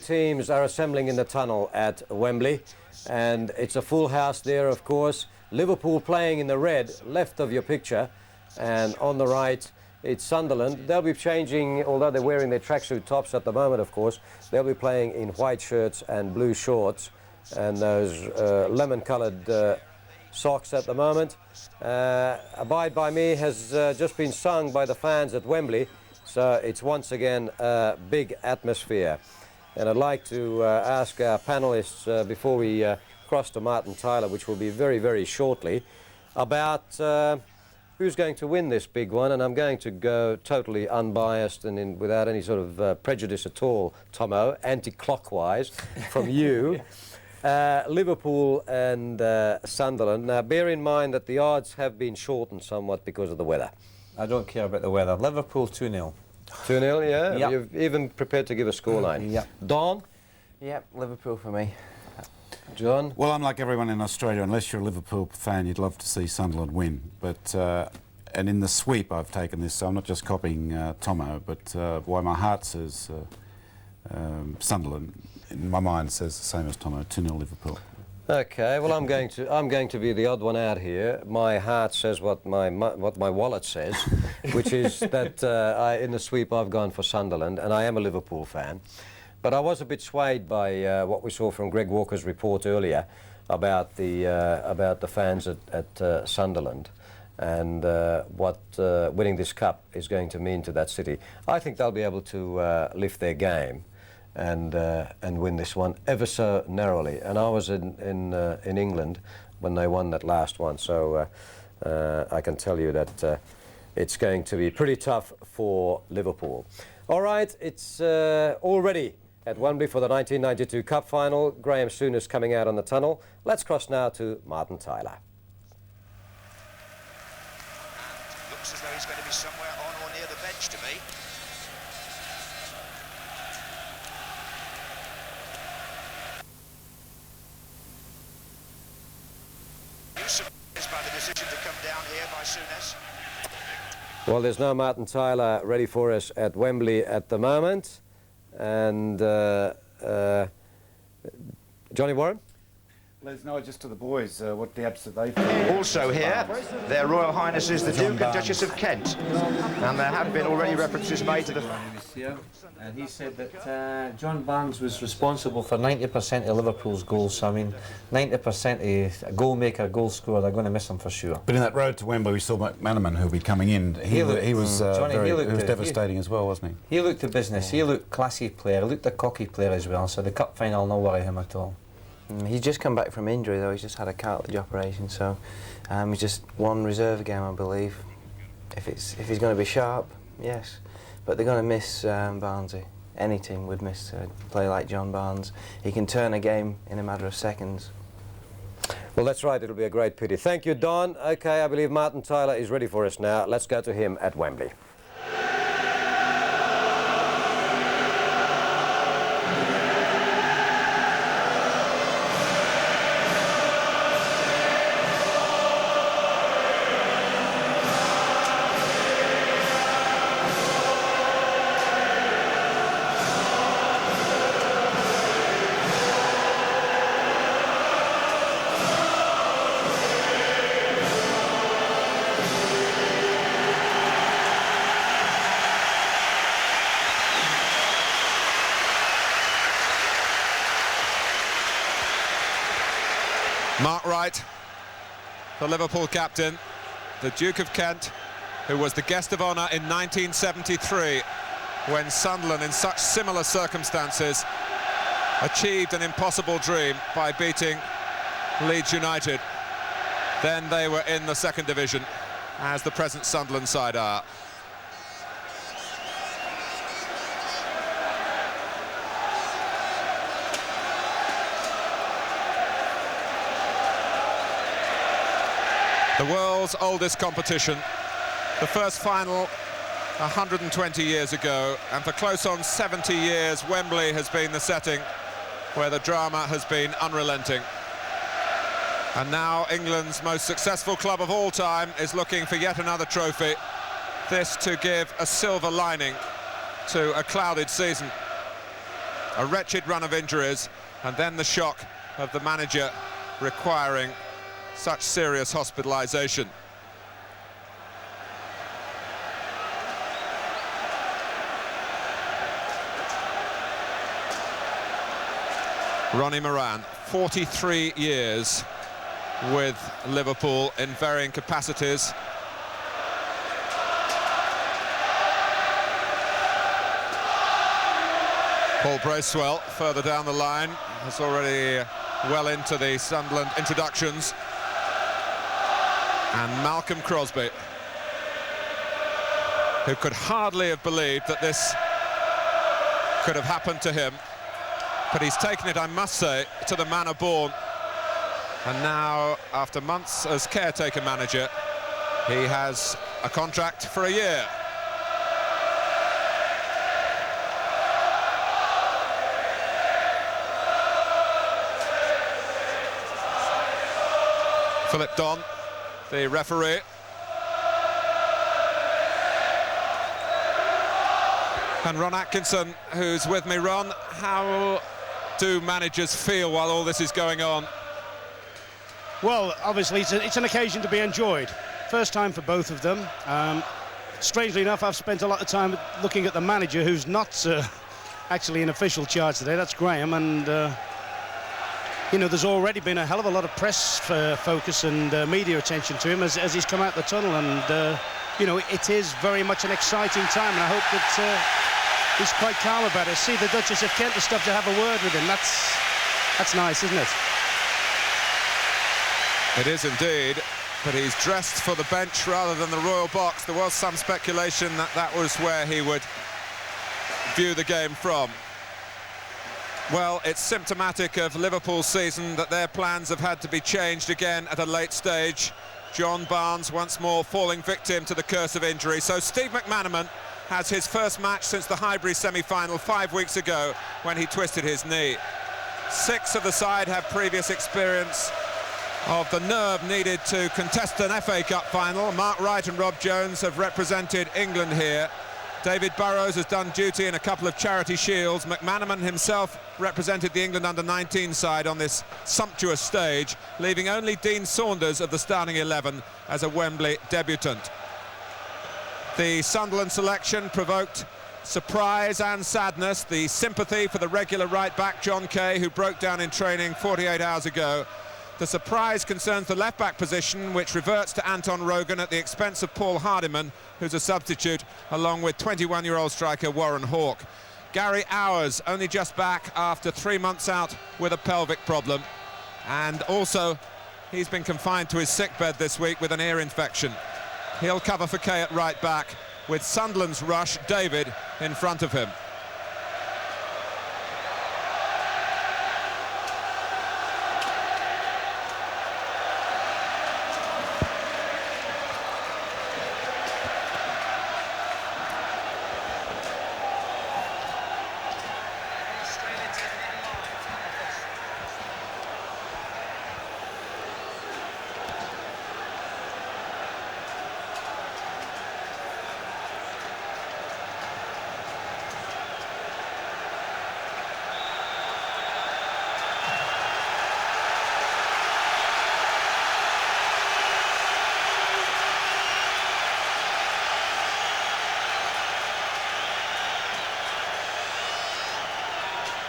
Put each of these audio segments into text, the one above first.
teams are assembling in the tunnel at Wembley, and it's a full house there, of course. Liverpool playing in the red, left of your picture, and on the right it's Sunderland. They'll be changing, although they're wearing their tracksuit tops at the moment, of course. They'll be playing in white shirts and blue shorts and those lemon-coloured socks at the moment. Abide By Me has just been sung by the fans at Wembley, so it's once again a big atmosphere. And I'd like to ask our panellists before we cross to Martin Tyler, which will be very, very shortly, about who's going to win this big one. And I'm going to go totally unbiased and without any sort of prejudice at all, Tomo, anti-clockwise from you. Liverpool and Sunderland. Now, bear in mind that the odds have been shortened somewhat because of the weather. I don't care about the weather. Liverpool 2-0. 2-0, yeah? Yep. You've even prepared to give a scoreline. Yep. Don? Yep, Liverpool for me. John? Well, I'm like everyone in Australia. Unless you're a Liverpool fan, you'd love to see Sunderland win. But and in the sweep, I've taken this. So I'm not just copying Tomo, but why my heart says Sunderland, in my mind says the same as Tomo. 2-0 Liverpool. Okay, well, I'm going to be the odd one out here. My heart says what my wallet says, which is that in the sweep I've gone for Sunderland, and I am a Liverpool fan. But I was a bit swayed by what we saw from Greg Walker's report earlier about the fans at Sunderland and what winning this cup is going to mean to that city. I think they'll be able to lift their game and win this one ever so narrowly. And I was in England when they won that last one, so I can tell you that it's going to be pretty tough for Liverpool. All right, it's already at Wembley for the 1992 Cup Final. Graham Souness coming out on the tunnel. Let's cross now to Martin Tyler. Looks as though he's going to be somewhere on or near the bench to me. Surprised by the decision to come down here by Souness. Well, there's no Martin Tyler ready for us at Wembley at the moment. And Johnny Warren? Les, no, just to the boys, what dabs do they feel? Also here, their Royal Highnesses the Duke and Duchess of Kent. And there have been already references made to the... And he said that John Barnes was responsible for 90% of Liverpool's goals. So, I mean, 90% of a goal maker, goal scorer, they're going to miss him for sure. But in that road to Wembley, we saw McManaman, who'll be coming in. He was devastating as well, wasn't he? He looked the business. He looked classy player. He looked a cocky player as well. So the cup final, no worry him at all. He's just come back from injury though. He's just had a cartilage operation, so he's just one reserve game, I believe. If he's going to be sharp, yes, but they're going to miss Barnesy. Any team would miss a player like John Barnes. He can turn a game in a matter of seconds. Well, that's right. It'll be a great pity. Thank you, Don. Okay, I believe Martin Tyler is ready for us now. Let's go to him at Wembley. Mark Wright, the Liverpool captain, the Duke of Kent, who was the guest of honour in 1973 when Sunderland, in such similar circumstances, achieved an impossible dream by beating Leeds United. Then they were in the second division, as the present Sunderland side are. The world's oldest competition, the first final 120 years ago, and for close on 70 years, Wembley has been the setting where the drama has been unrelenting. And now England's most successful club of all time is looking for yet another trophy, this to give a silver lining to a clouded season. a wretched run of injuries, and then the shock of the manager requiring such serious hospitalisation. Ronnie Moran, 43 years with Liverpool in varying capacities. Paul Bracewell, further down the line, is already well into the Sunderland introductions. And Malcolm Crosby, who could hardly have believed that this could have happened to him. But he's taken it, I must say, to the manor born. And now, after months as caretaker manager, he has a contract for a year. Philip Don, the referee. And Ron Atkinson, who's with me. Ron, how do managers feel while all this is going on? Well, obviously it's an occasion to be enjoyed. First time for both of them. Strangely enough, I've spent a lot of time looking at the manager, who's not actually in official charge today. That's Graham, and you know, there's already been a hell of a lot of press focus and media attention to him as he's come out the tunnel, and you know, it is very much an exciting time, and I hope that he's quite calm about it. See the Duchess of Kent has stopped to have a word with him. That's nice, isn't it? It is indeed, but he's dressed for the bench rather than the royal box. There was some speculation that that was where he would view the game from. Well, it's symptomatic of Liverpool's season that their plans have had to be changed again at a late stage. John Barnes once more falling victim to the curse of injury. So Steve McManaman has his first match since the Highbury semi-final 5 weeks ago when he twisted his knee. 6 of the side have previous experience of the nerve needed to contest an FA Cup final. Mark Wright and Rob Jones have represented England here. David Burrows has done duty in a couple of charity shields. McManaman himself represented the England under-19 side on this sumptuous stage, leaving only Dean Saunders of the starting 11 as a Wembley debutant. The Sunderland selection provoked surprise and sadness. The sympathy for the regular right-back John Kay, who broke down in training 48 hours ago. The surprise concerns the left-back position, which reverts to Anton Rogan at the expense of Paul Hardiman, who's a substitute, along with 21-year-old striker Warren Hawke. Gary Owers, only just back after 3 months out with a pelvic problem. And also, he's been confined to his sickbed this week with an ear infection. He'll cover for Kay at right-back, with Sunderland's rush, David, in front of him.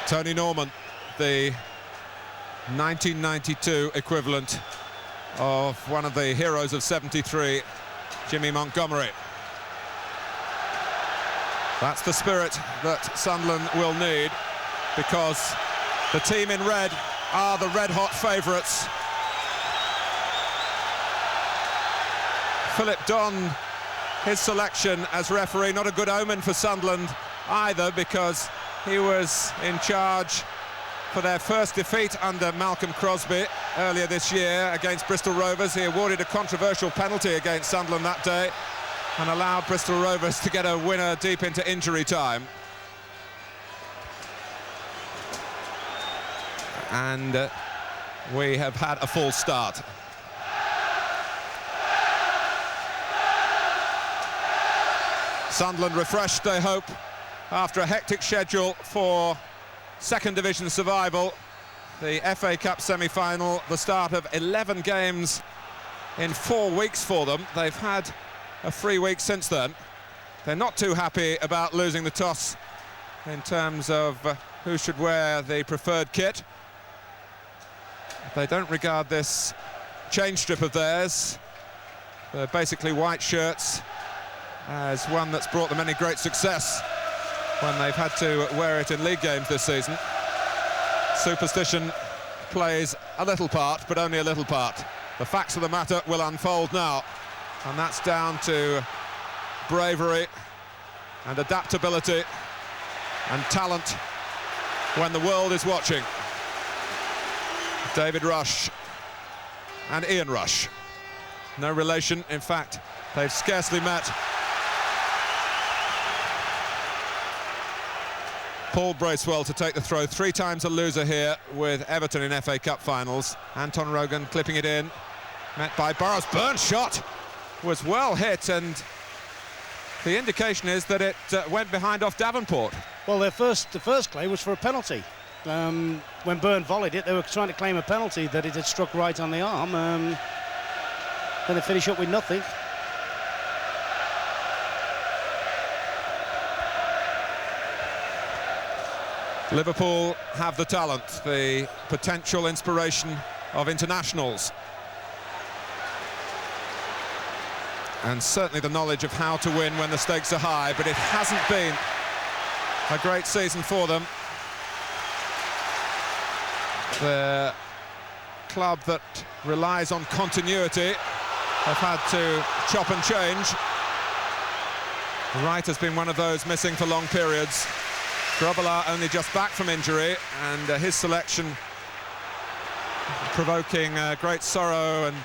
Tony Norman, the 1992 equivalent of one of the heroes of '73, Jimmy Montgomery. That's the spirit that Sunderland will need, because the team in red are the red-hot favourites. Philip Don, his selection as referee, not a good omen for Sunderland either, because he was in charge for their first defeat under Malcolm Crosby earlier this year against Bristol Rovers. He awarded a controversial penalty against Sunderland that day and allowed Bristol Rovers to get a winner deep into injury time. And we have had a false start. Sunderland refreshed, they hope, after a hectic schedule for second division survival. The FA Cup semi-final, the start of 11 games in 4 weeks for them. They've had a free week since then. They're not too happy about losing the toss in terms of who should wear the preferred kit. They don't regard this change strip of theirs, the basically white shirts, as one that's brought them any great success when they've had to wear it in league games this season. Superstition plays a little part, but only a little part. The facts of the matter will unfold now, and that's down to bravery and adaptability and talent when the world is watching. David Rush and Ian Rush. No relation, in fact, they've scarcely met. Paul Bracewell to take the throw, 3 times a loser here with Everton in FA Cup finals. Anton Rogan clipping it in, met by Burrows. Burns' shot was well hit, and the indication is that it went behind off Davenport. Well, the first claim was for a penalty. When Byrne volleyed it, they were trying to claim a penalty that it had struck right on the arm. Then they finish up with nothing. Liverpool have the talent, the potential inspiration of internationals, and certainly the knowledge of how to win when the stakes are high, but it hasn't been a great season for them. The club that relies on continuity have had to chop and change. Wright has been one of those missing for long periods. Grobbelaar only just back from injury, and his selection provoking great sorrow and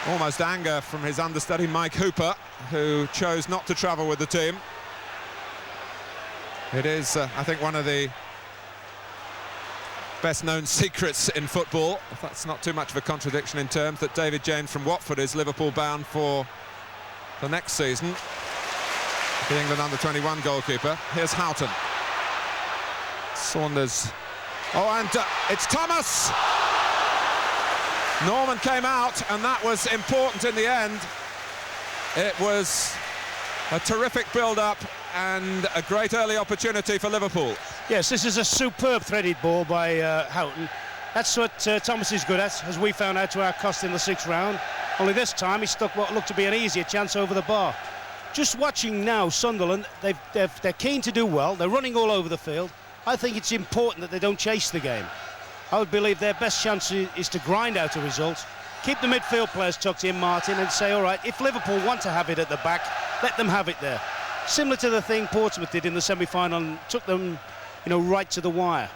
almost anger from his understudy Mike Hooper, who chose not to travel with the team. It is, I think, one of the best-known secrets in football, if that's not too much of a contradiction in terms, that David James from Watford is Liverpool-bound for the next season. The England under-21 goalkeeper. Here's Houghton. Saunders. Oh, and it's Thomas! Norman came out, and that was important in the end. It was a terrific build-up and a great early opportunity for Liverpool. Yes, this is a superb threaded ball by Houghton. That's what Thomas is good at, as we found out to our cost in the 6th round. Only this time he stuck what looked to be an easier chance over the bar. Just watching now, Sunderland, they're keen to do well. They're running all over the field. I think it's important that they don't chase the game. I would believe their best chance is to grind out a result, keep the midfield players tucked in, Martin, and say, all right, if Liverpool want to have it at the back, let them have it there. Similar to the thing Portsmouth did in the semi-final and took them, right to the wire.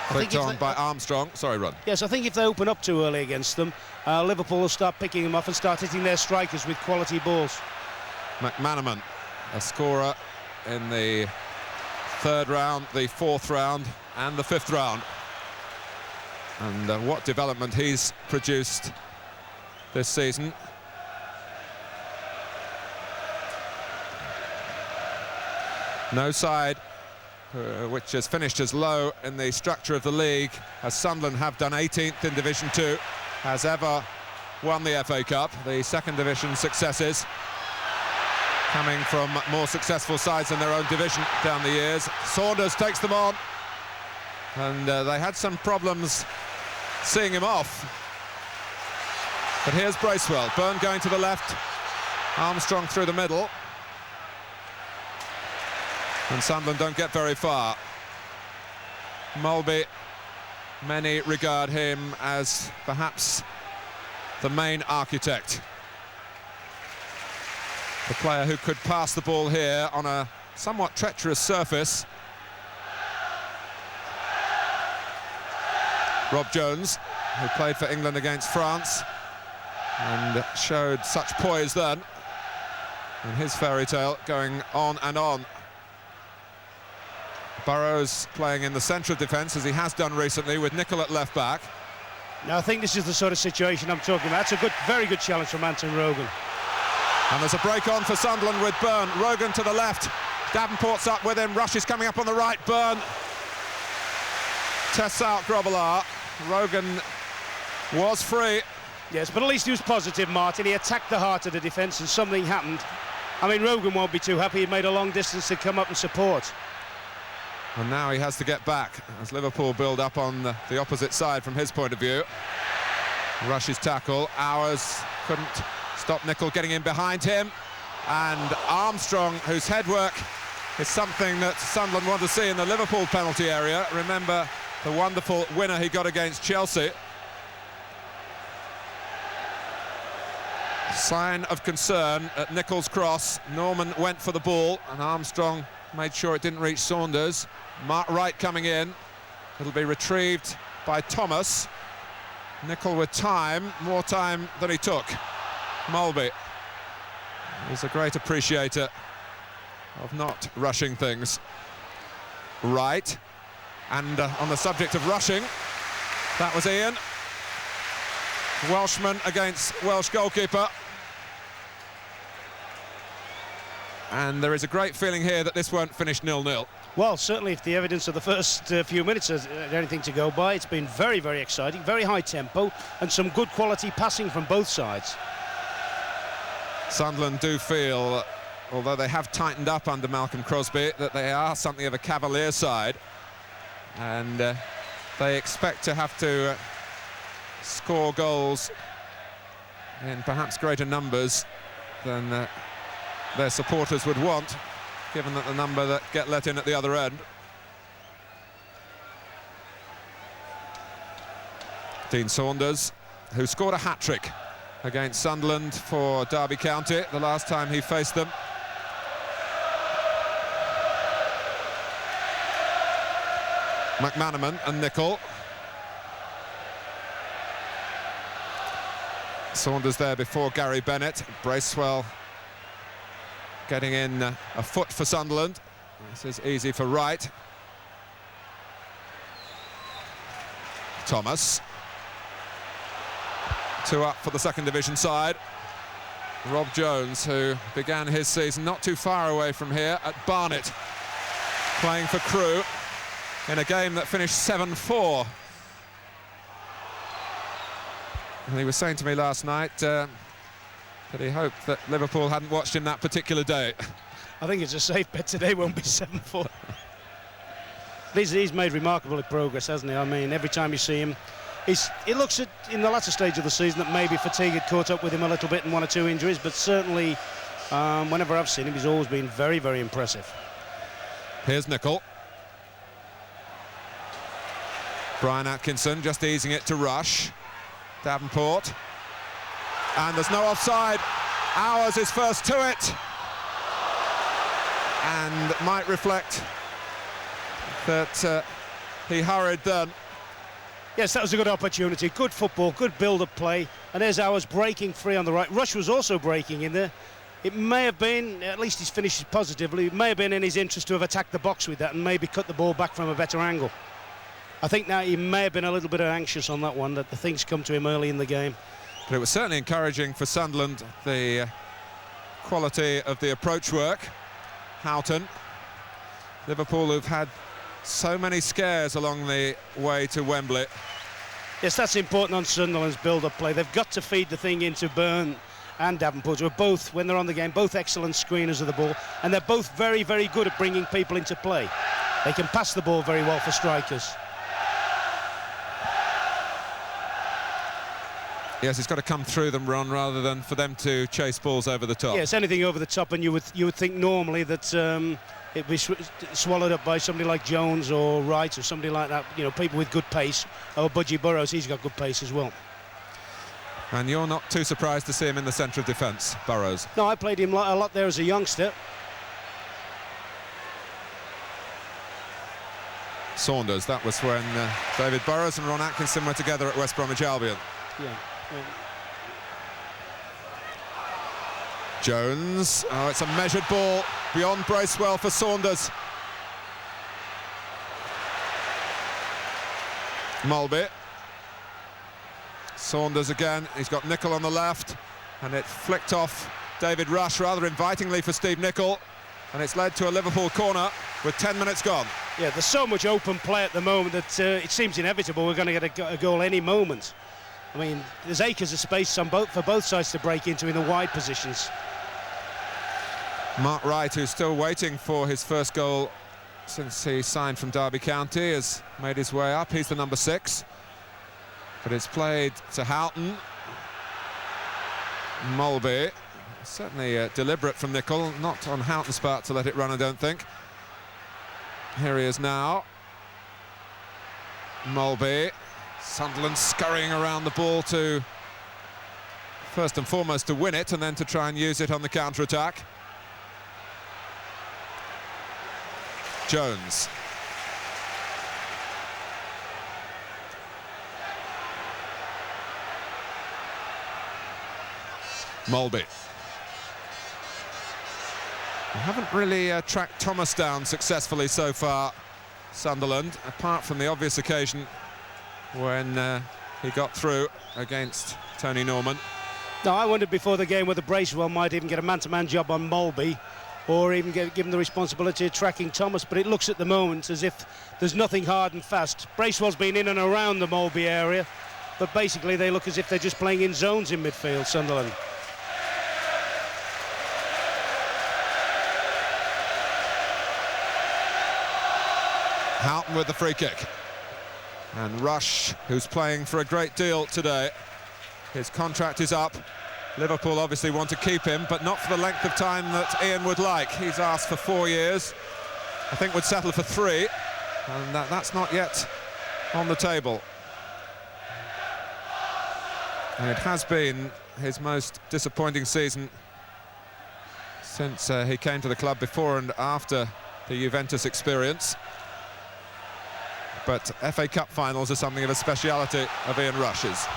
Flicked on by Armstrong. Sorry, Ron. Yes, I think if they open up too early against them, Liverpool will start picking them off and start hitting their strikers with quality balls. McManaman, a scorer in the 3rd round, the 4th round and the 5th round. And what development he's produced this season. No side which has finished as low in the structure of the league as Sunderland have done, 18th in Division 2, has ever won the FA Cup. The 2nd division successes coming from more successful sides in their own division down the years. Saunders takes them on, and they had some problems seeing him off. But here's Bracewell. Byrne going to the left, Armstrong through the middle. And Sunderland don't get very far. Mulby, many regard him as perhaps the main architect. The player who could pass the ball here on a somewhat treacherous surface. Rob Jones, who played for England against France and showed such poise then in his fairy tale, going on and on. Burrows playing in the centre of defence, as he has done recently, with Nicol at left back. Now I think this is the sort of situation I'm talking about. That's a very good challenge from Anton Rogan. And there's a break on for Sunderland with Byrne. Rogan to the left. Davenport's up with him. Rush is coming up on the right. Byrne tests out Grobbelaar. Rogan was free. Yes, but at least he was positive, Martin. He attacked the heart of the defence and something happened. I mean, Rogan won't be too happy. He made a long distance to come up and support. And now he has to get back as Liverpool build up on the opposite side from his point of view. Rush's tackle. Hours couldn't stop Nicol getting in behind him. And Armstrong, whose headwork is something that Sunderland want to see in the Liverpool penalty area. Remember the wonderful winner he got against Chelsea. Sign of concern at Nicol's cross. Norman went for the ball and Armstrong made sure it didn't reach Saunders. Mark Wright coming in. It'll be retrieved by Thomas. Nicol with time, more time than he took. Mulby is a great appreciator of not rushing things. Wright, and on the subject of rushing, that was Ian. Welshman against Welsh goalkeeper. And there is a great feeling here that this won't finish 0-0. Well, certainly if the evidence of the first few minutes is anything to go by, it's been very, very exciting, very high tempo, and some good quality passing from both sides. Sunderland do feel, although they have tightened up under Malcolm Crosby, that they are something of a cavalier side. And they expect to have to score goals in perhaps greater numbers than their supporters would want, given that the number that get let in at the other end. Dean Saunders, who scored a hat-trick against Sunderland for Derby County the last time he faced them. McManaman and Nicol. Saunders there before Gary Bennett. Bracewell getting in a foot for Sunderland. This is easy for Wright. Thomas. 2 up for the second division side. Rob Jones, who began his season not too far away from here at Barnet, playing for Crewe in a game that finished 7-4. And he was saying to me last night that he hoped that Liverpool hadn't watched him that particular day. I think it's a safe bet today won't be 7-4. He's made remarkable progress, hasn't he? I mean, every time you see him, it looks at, in the latter stage of the season, that maybe fatigue had caught up with him a little bit and 1 or 2 injuries, but certainly whenever I've seen him, he's always been very, very impressive. Here's Nicol. Brian Atkinson just easing it to Rush. Davenport. And there's no offside. Hours is first to it. And might reflect that he hurried then. Yes, that was a good opportunity. Good football, good build-up play. And there's Hours breaking free on the right. Rush was also breaking in there. It may have been, at least he's finished positively, it may have been in his interest to have attacked the box with that and maybe cut the ball back from a better angle. I think now he may have been a little bit anxious on that one, that the things come to him early in the game. But it was certainly encouraging for Sunderland, the quality of the approach work. Houghton. Liverpool who've had so many scares along the way to Wembley. Yes, that's important on Sunderland's build-up play. They've got to feed the thing into Byrne and Davenport, who are both, when they're on the game, both excellent screeners of the ball, and they're both very, very good at bringing people into play. They can pass the ball very well for strikers. Yes, it's got to come through them, Ron, rather than for them to chase balls over the top. Yes, anything over the top, and you would think normally that it'd be swallowed up by somebody like Jones or Wright or somebody like that. You know, people with good pace. Or Budgie Burrows, he's got good pace as well. And you're not too surprised to see him in the centre of defence, Burrows? No, I played him a lot there as a youngster. Saunders, that was when David Burrows and Ron Atkinson were together at West Bromwich Albion. Yeah. Jones, oh, it's a measured ball beyond Bracewell for Saunders. Mulby. Saunders again, he's got Nicol on the left, and it flicked off David Rush rather invitingly for Steve Nicol. and it's led to a Liverpool corner with 10 minutes gone. Yeah, there's so much open play at the moment that it seems inevitable we're going to get a goal any moment. I mean, there's acres of space for both sides to break into in the wide positions. Mark Wright, who's still waiting for his first goal since he signed from Derby County, has made his way up. He's the number 6. But it's played to Houghton. Mulby, certainly deliberate from Nicol, not on Houghton's part to let it run, I don't think. Here he is now. Mulby. Sunderland scurrying around the ball to, first and foremost, to win it and then to try and use it on the counter-attack. Jones. Mulby. We haven't really tracked Thomas down successfully so far, Sunderland, apart from the obvious occasion when he got through against Tony Norman. No, I wondered before the game whether Bracewell might even get a man-to-man job on Mulby or even give him the responsibility of tracking Thomas, but it looks at the moment as if there's nothing hard and fast. Bracewell's been in and around the Mulby area, but basically they look as if they're just playing in zones in midfield, Sunderland. Houghton with the free kick. And Rush, who's playing for a great deal today. His contract is up. Liverpool obviously want to keep him, but not for the length of time that Ian would like. He's asked for 4 years. I think would settle for 3. And that's not yet on the table. And it has been his most disappointing season since he came to the club before and after the Juventus experience. But FA Cup finals are something of a speciality of Ian Rush's.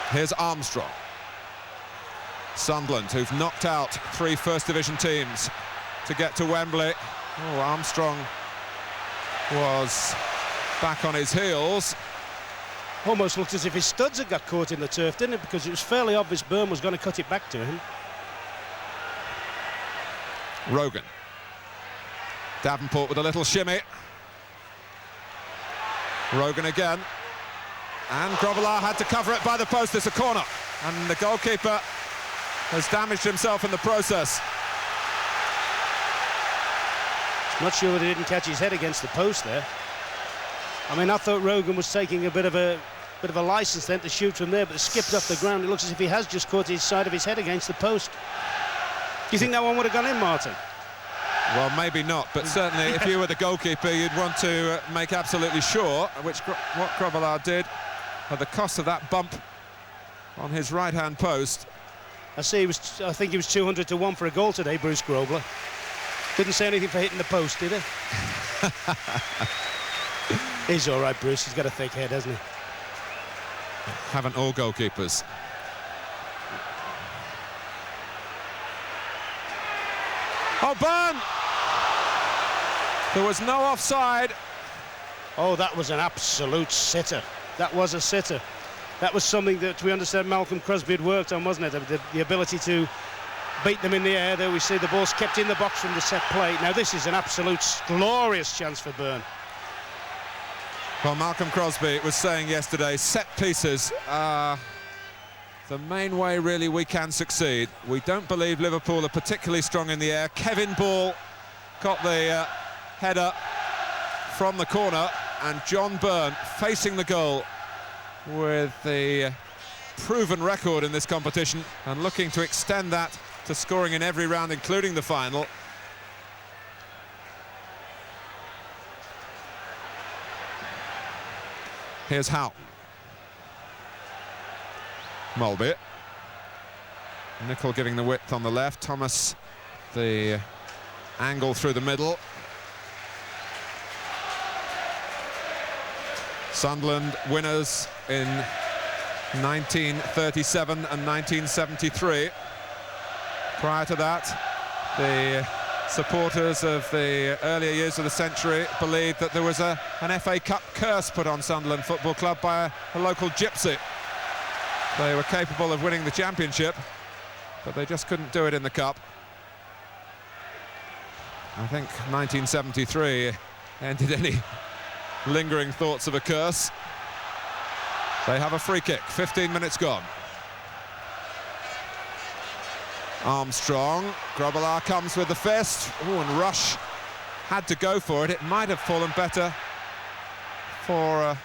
Here's Armstrong. Sunderland, who've knocked out 3 First Division teams to get to Wembley. Oh, Armstrong was back on his heels. Almost looked as if his studs had got caught in the turf, didn't it? Because it was fairly obvious Byrne was going to cut it back to him. Rogan. Davenport with a little shimmy. Rogan again. And Grobbelaar had to cover it by the post. It's a corner. And the goalkeeper has damaged himself in the process. Not sure that he didn't catch his head against the post there. I mean, I thought Rogan was taking a bit of a license then to shoot from there, but it skipped off the ground. It looks as if he has just caught his side of his head against the post. Do you think that one would have gone in, Martin? Well, maybe not, but certainly if you were the goalkeeper, you'd want to make absolutely sure, what Grobbelaar did at the cost of that bump on his right-hand post. I think he was 200 to 1 for a goal today, Bruce Grobler. Didn't say anything for hitting the post, did he? He's all right, Bruce. He's got a thick head, hasn't he? Haven't all goalkeepers. Oh, Byrne! There was no offside. Oh, that was an absolute sitter. That was a sitter. That was something that we understand Malcolm Crosby had worked on, wasn't it? The ability to beat them in the air. There we see the ball's kept in the box from the set play. Now this is an absolute glorious chance for Byrne. Well, Malcolm Crosby was saying yesterday, set pieces are the main way really we can succeed. We don't believe Liverpool are particularly strong in the air. Kevin Ball got the header from the corner, and John Byrne facing the goal with the proven record in this competition and looking to extend that to scoring in every round, including the final. Here's Houghton. Mulby. Nicol giving the width on the left. Thomas the angle through the middle. Sunderland winners in 1937 and 1973. Prior to that, the supporters of the earlier years of the century believed that there was an FA Cup curse put on Sunderland Football Club by a local gypsy. They were capable of winning the championship, but they just couldn't do it in the cup. I think 1973 ended any lingering thoughts of a curse. They have a free kick, 15 minutes gone. Armstrong, Grobbelaar comes with the fist. Oh, and Rush had to go for it. It might have fallen better for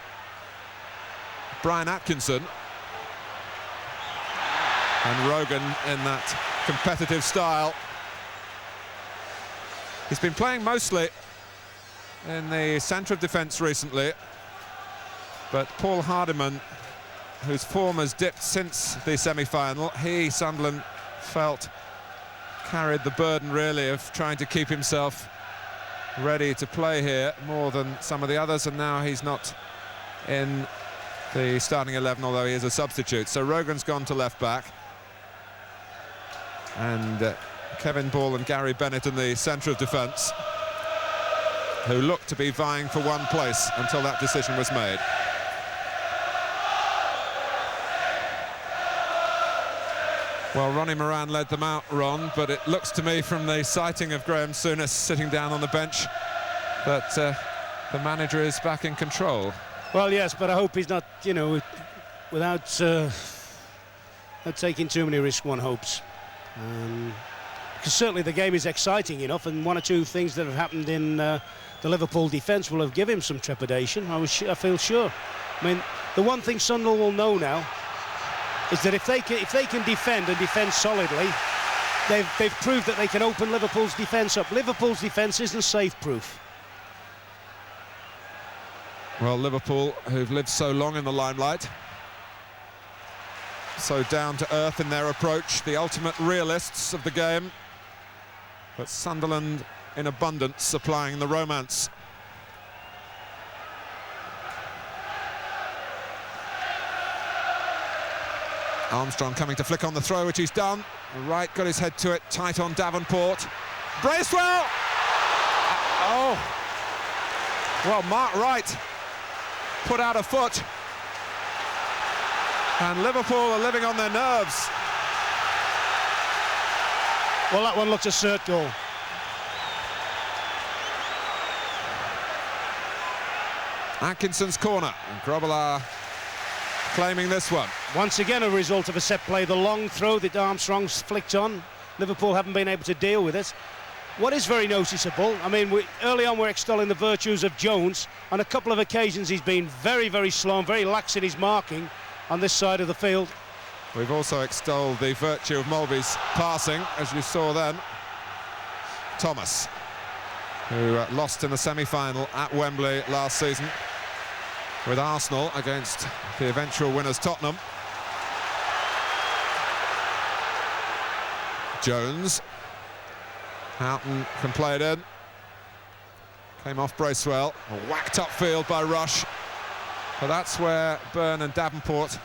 Brian Atkinson. And Rogan in that competitive style. He's been playing mostly in the centre of defence recently, but Paul Hardiman, whose form has dipped since the semi-final, Sunderland felt carried the burden really of trying to keep himself ready to play here more than some of the others, and now he's not in the starting 11, although he is a substitute. So Rogan's gone to left back, and Kevin Ball and Gary Bennett in the centre of defence, who looked to be vying for one place until that decision was made. Well, Ronnie Moran led them out, Ron, but it looks to me from the sighting of Graham Souness sitting down on the bench that the manager is back in control. Well, yes, but I hope he's not, you know, without not taking too many risks, one hopes. Because certainly the game is exciting enough, and one or two things that have happened in the Liverpool defence will have given him some trepidation, I feel sure. I mean, the one thing Sunderland will know now is that if they can defend and defend solidly, they've proved that they can open Liverpool's defence up. Liverpool's defence isn't safe-proof. Well, Liverpool, who've lived so long in the limelight, so down to earth in their approach, the ultimate realists of the game, but Sunderland in abundance supplying the romance. Armstrong coming to flick on the throw, which he's done. Wright got his head to it, tight on Davenport. Bracewell! Oh! Well, Mark Wright put out a foot. And Liverpool are living on their nerves. Well, that one looked a cert goal. Atkinson's corner, and Grobbelaar claiming this one. Once again a result of a set play, the long throw that Armstrong's flicked on. Liverpool haven't been able to deal with it. What is very noticeable, I mean, early on we're extolling the virtues of Jones. On a couple of occasions he's been very, very slow and very lax in his marking on this side of the field. We've also extolled the virtue of Mulvey's passing, as you saw then. Thomas, who lost in the semi-final at Wembley last season with Arsenal against the eventual winners Tottenham. Jones. Houghton can play it in. Came off Bracewell. Whacked upfield by Rush. But that's where Byrne and Davenport,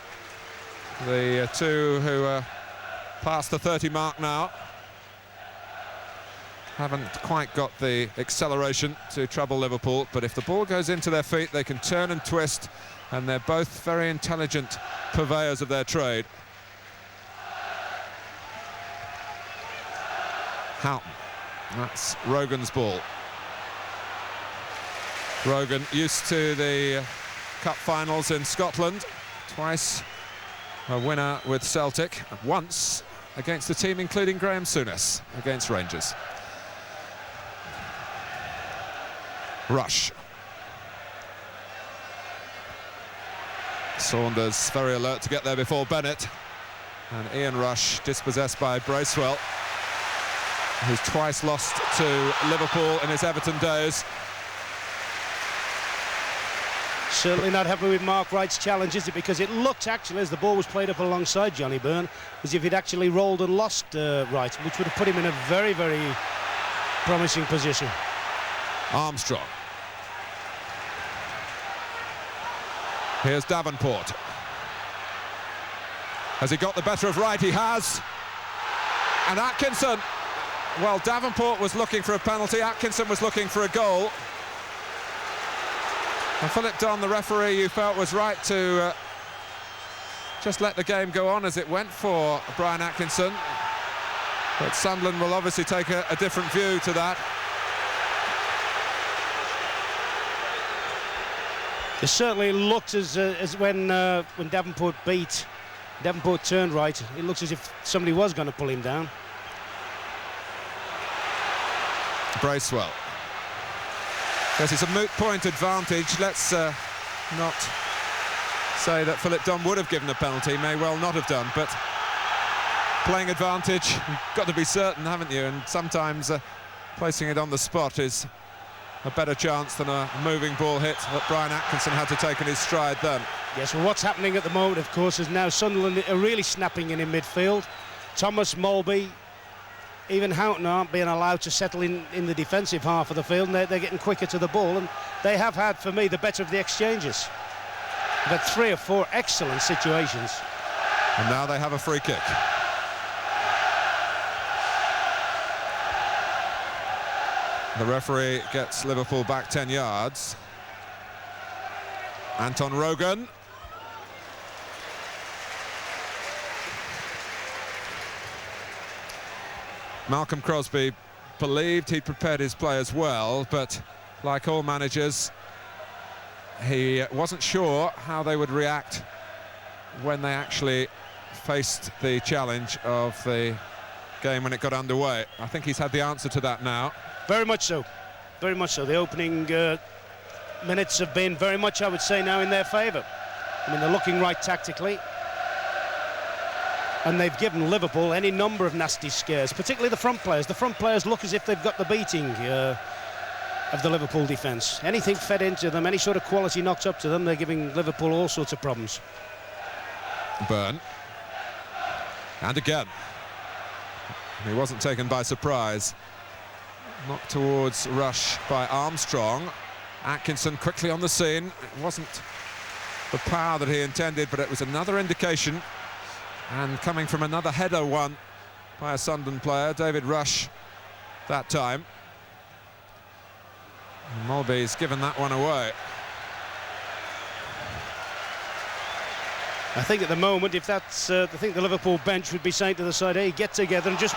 the two who are past the 30 mark now, haven't quite got the acceleration to trouble Liverpool, but if the ball goes into their feet, they can turn and twist, and they're both very intelligent purveyors of their trade. Houghton, that's Rogan's ball. Rogan used to the cup finals in Scotland, twice a winner with Celtic, once against a team including Graham Souness against Rangers. Rush. Saunders very alert to get there before Bennett, and Ian Rush dispossessed by Bracewell, who's twice lost to Liverpool in his Everton days. Certainly not happy with Mark Wright's challenge, is it? Because it looked actually, as the ball was played up alongside Johnny Byrne, as if he'd actually rolled and lost Wright, which would have put him in a very, very promising position. Armstrong. Here's Davenport. Has he got the better of Wright? He has. And Atkinson. Well, Davenport was looking for a penalty. Atkinson was looking for a goal. And Philip Dunn, the referee, you felt was right to just let the game go on as it went for Brian Atkinson. But Sunderland will obviously take a different view to that. It certainly looked as when Davenport turned right, it looks as if somebody was going to pull him down. Bracewell. Yes, it's a moot point advantage. Let's not say that Philip Dunn would have given a penalty, may well not have done, but playing advantage, you've got to be certain, haven't you? And sometimes placing it on the spot is a better chance than a moving ball hit that Brian Atkinson had to take in his stride then. Yes, well, what's happening at the moment, of course, is now Sunderland are really snapping in midfield. Thomas, Mulby, even Houghton aren't being allowed to settle in the defensive half of the field, and they're getting quicker to the ball, and they have had, for me, the better of the exchanges. They've had 3 or 4 excellent situations. And now they have a free kick. The referee gets Liverpool back 10 yards. Anton Rogan. Malcolm Crosby believed he'd prepared his players well, but like all managers, he wasn't sure how they would react when they actually faced the challenge of the game when it got underway. I think he's had the answer to that now. Very much so. Very much so. The opening minutes have been very much, I would say, now in their favour. I mean, they're looking right tactically. And they've given Liverpool any number of nasty scares, particularly the front players. The front players look as if they've got the beating of the Liverpool defence. Anything fed into them, any sort of quality knocked up to them, they're giving Liverpool all sorts of problems. Byrne. And again. He wasn't taken by surprise. Knocked towards Rush by Armstrong. Atkinson quickly on the scene. It wasn't the power that he intended, but it was another indication. And coming from another header one by a Sunderland player, David Rush, that time. Mulby's given that one away. I think at the moment, if that's, I think the Liverpool bench would be saying to the side, hey, get together and just...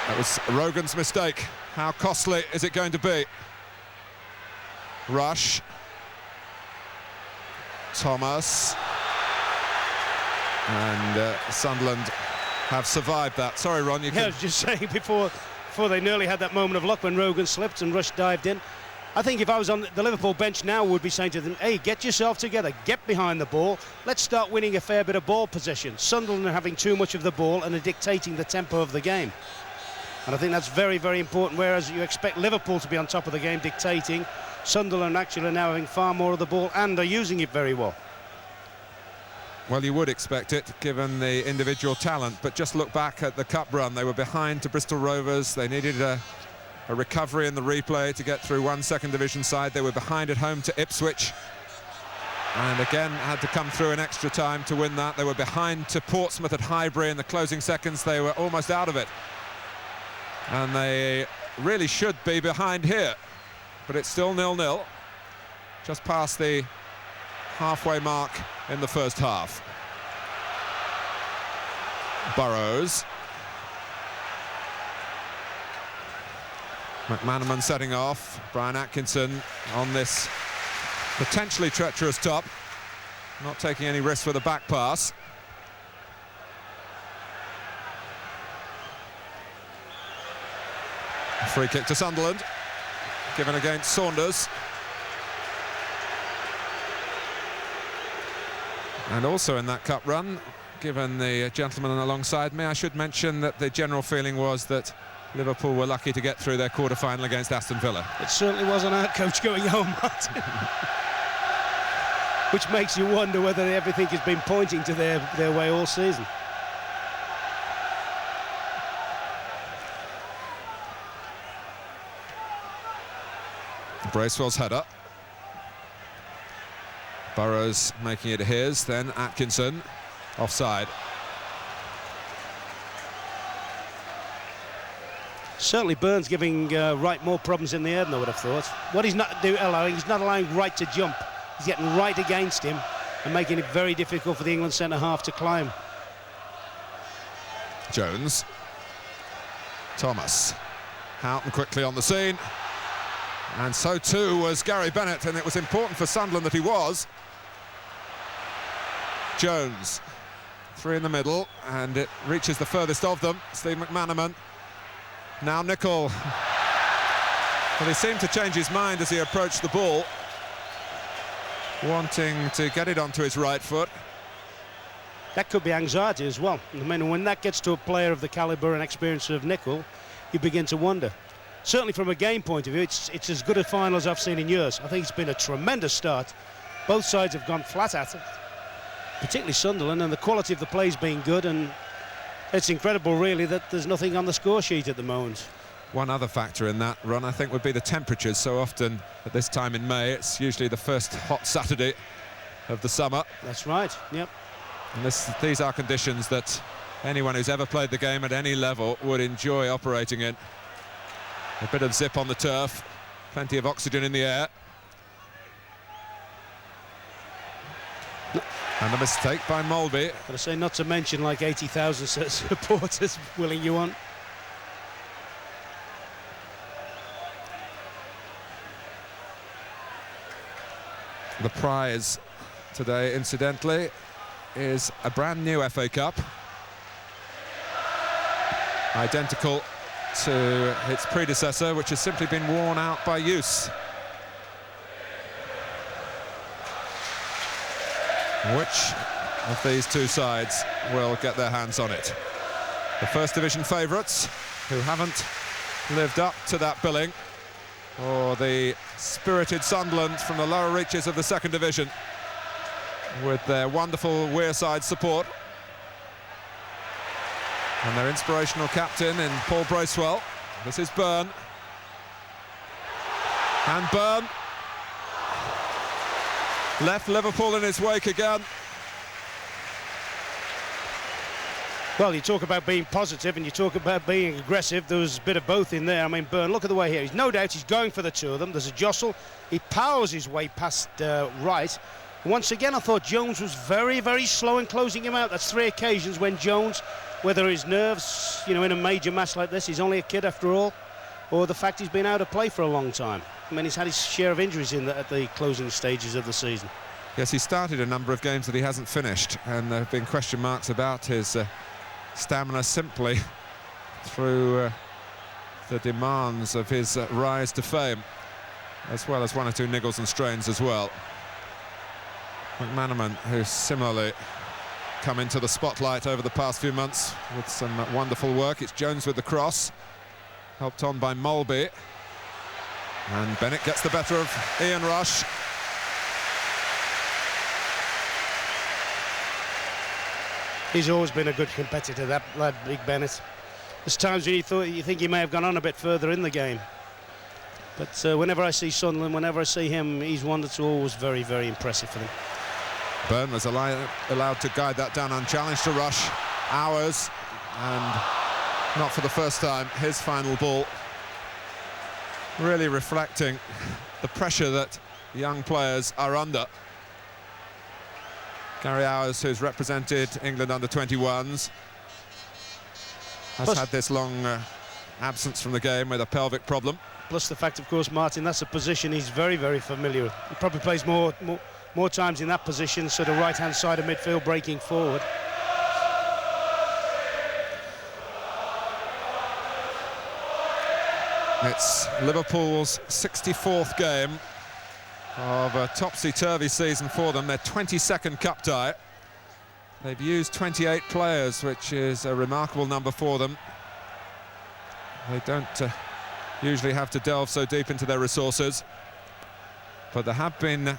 That was Rogan's mistake. How costly is it going to be? Rush. Thomas. And Sunderland have survived that. Sorry, Ron, you can... I was just saying before they nearly had that moment of luck when Rogan slipped and Rush dived in. I think if I was on the Liverpool bench now, would be saying to them, hey, get yourself together, get behind the ball, let's start winning a fair bit of ball possession. Sunderland are having too much of the ball and are dictating the tempo of the game. And I think that's very, very important, whereas you expect Liverpool to be on top of the game dictating, Sunderland actually are now having far more of the ball and are using it very well. Well, you would expect it, given the individual talent, but just look back at the cup run. They were behind to Bristol Rovers. They needed a recovery in the replay to get through one second division side. They were behind at home to Ipswich, and again had to come through in extra time to win that. They were behind to Portsmouth at Highbury in the closing seconds. They were almost out of it, and they really should be behind here, but it's still 0-0, just past the halfway mark in the first half. Burrows. McManaman setting off. Brian Atkinson on this potentially treacherous top, not taking any risks with a back pass. A free kick to Sunderland, given against Saunders. And also in that cup run, given the gentleman alongside me, I should mention that the general feeling was that Liverpool were lucky to get through their quarter-final against Aston Villa. It certainly wasn't our coach going home, Martin. Which makes you wonder whether everything has been pointing to their way all season. Bracewell's header. Burrows making it his, then Atkinson, offside. Certainly Burns giving Wright more problems in the air than I would have thought. What he's not allowing, he's not allowing Wright to jump. He's getting right against him and making it very difficult for the England centre-half to climb. Jones. Thomas. Houghton quickly on the scene. And so too was Gary Bennett, and it was important for Sunderland that he was. Jones, 3 in the middle, and it reaches the furthest of them, Steve McManaman. Now Nicol. Well, he seemed to change his mind as he approached the ball, wanting to get it onto his right foot. That could be anxiety as well. I mean, when that gets to a player of the calibre and experience of Nicol, you begin to wonder. Certainly from a game point of view, it's as good a final as I've seen in years. I think it's been a tremendous start. Both sides have gone flat at it, particularly Sunderland, and the quality of the play's been good, and it's incredible really that there's nothing on the score sheet at the moment. One other factor in that run, I think, would be the temperatures. So often at this time in May, it's usually the first hot Saturday of the summer. That's right, yep. And these are conditions that anyone who's ever played the game at any level would enjoy operating in. A bit of zip on the turf, plenty of oxygen in the air. And a mistake by Molby. But I say not to mention like 80,000 supporters willing you on. The prize today, incidentally, is a brand new FA Cup, identical to its predecessor, which has simply been worn out by use. Which of these two sides will get their hands on it? The First Division favourites, who haven't lived up to that billing, or the spirited Sunderland from the lower reaches of the Second Division, with their wonderful Wearside support and their inspirational captain in Paul Bracewell. This is Byrne, and Byrne left Liverpool in his wake again. Well, you talk about being positive and you talk about being aggressive. There was a bit of both in there. I mean, Byrne, look at the way here. He's no doubt he's going for the two of them. There's a jostle. He powers his way past right. Once again, I thought Jones was very, very slow in closing him out. That's 3 occasions when Jones, whether his nerves, you know, in a major match like this, he's only a kid after all, or the fact he's been out of play for a long time. I mean, he's had his share of injuries at the closing stages of the season. Yes, he started a number of games that he hasn't finished, and there have been question marks about his stamina simply through the demands of his rise to fame, as well as 1 or 2 niggles and strains as well. McManaman, who's similarly come into the spotlight over the past few months with some wonderful work. It's Jones with the cross, helped on by Molby, and Bennett gets the better of Ian Rush. He's always been a good competitor, that lad, Big Bennett. There's times when you think he may have gone on a bit further in the game. But whenever I see Sunderland, whenever I see him, he's one that's always very, very impressive for them. Byrne was allowed to guide that down unchallenged to Rush. Hours, and not for the first time, his final ball. Really reflecting the pressure that young players are under. Gary Hours, who's represented England under-21s, has had this long absence from the game with a pelvic problem. Plus the fact, of course, Martin, that's a position he's very, very familiar with. He probably plays more times in that position, sort of right-hand side of midfield, breaking forward. It's Liverpool's 64th game of a topsy-turvy season for them, their 22nd cup tie. They've used 28 players, which is a remarkable number for them. They don't usually have to delve so deep into their resources, but there have been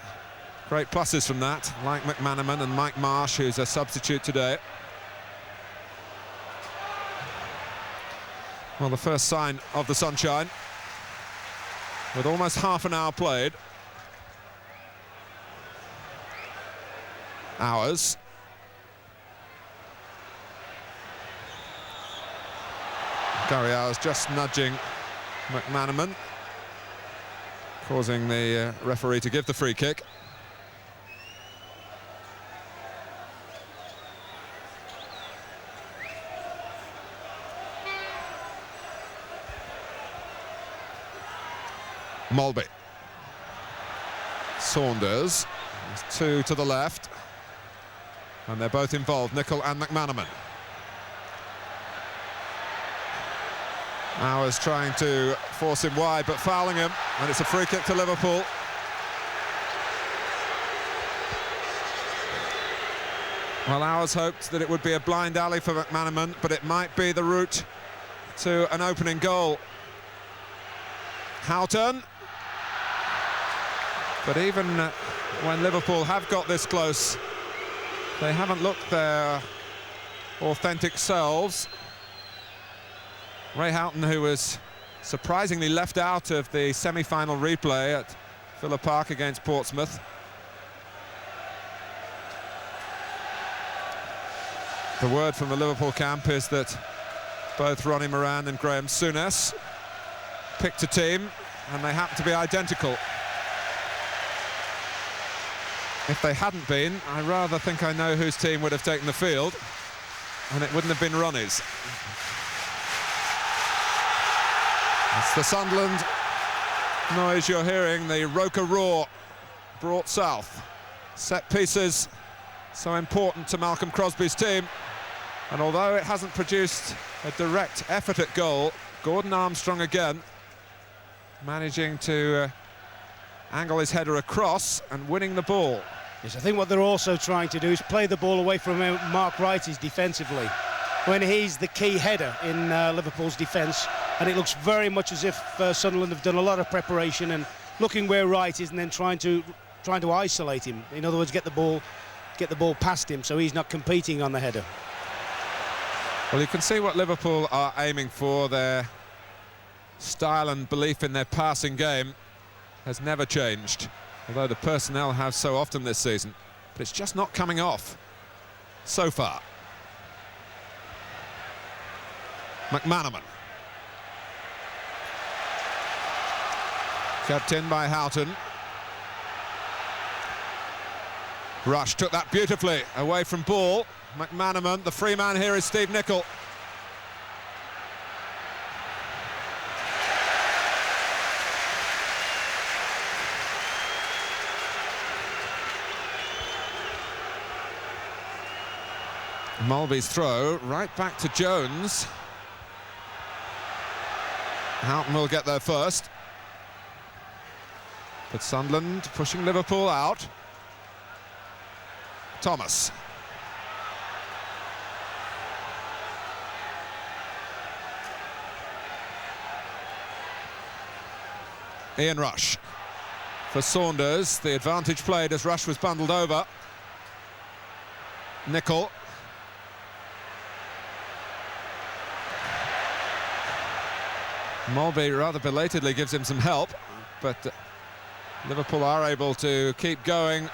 great pluses from that, like McManaman and Mike Marsh, who's a substitute today. Well, the first sign of the sunshine, with almost half an hour played. Hours. Gary Hours just nudging McManaman, causing the referee to give the free kick. Mulby. Saunders. There's two to the left. And they're both involved, Nicol and McManaman. Hours trying to force him wide, but fouling him, and it's a free kick to Liverpool. Well, Hours hoped that it would be a blind alley for McManaman, but it might be the route to an opening goal. Houghton. But even when Liverpool have got this close, they haven't looked their authentic selves. Ray Houghton, who was surprisingly left out of the semi-final replay at Villa Park against Portsmouth. The word from the Liverpool camp is that both Ronnie Moran and Graham Souness picked a team, and they happen to be identical. If they hadn't been, I rather think I know whose team would have taken the field, and it wouldn't have been Ronnie's. It's the Sunderland noise you're hearing, the Roker roar brought south. Set pieces so important to Malcolm Crosby's team, and although it hasn't produced a direct effort at goal, Gordon Armstrong again managing to angle his header across and winning the ball. Yes, I think what they're also trying to do is play the ball away from where Mark Wright is defensively, when he's the key header in Liverpool's defence, and it looks very much as if Sunderland have done a lot of preparation and looking where Wright is and then trying to isolate him. In other words, get the ball past him so he's not competing on the header. Well, you can see what Liverpool are aiming for. Their style and belief in their passing game has never changed, although the personnel have so often this season, but it's just not coming off so far. McManaman. Kept in by Houghton. Rush took that beautifully away from ball. McManaman, the free man here is Steve Nicol. Mulby's throw right back to Jones. Houghton will get there first. But Sunderland pushing Liverpool out. Thomas. Ian Rush. For Saunders, the advantage played as Rush was bundled over. Nicol. Mulby rather belatedly gives him some help, but Liverpool are able to keep going.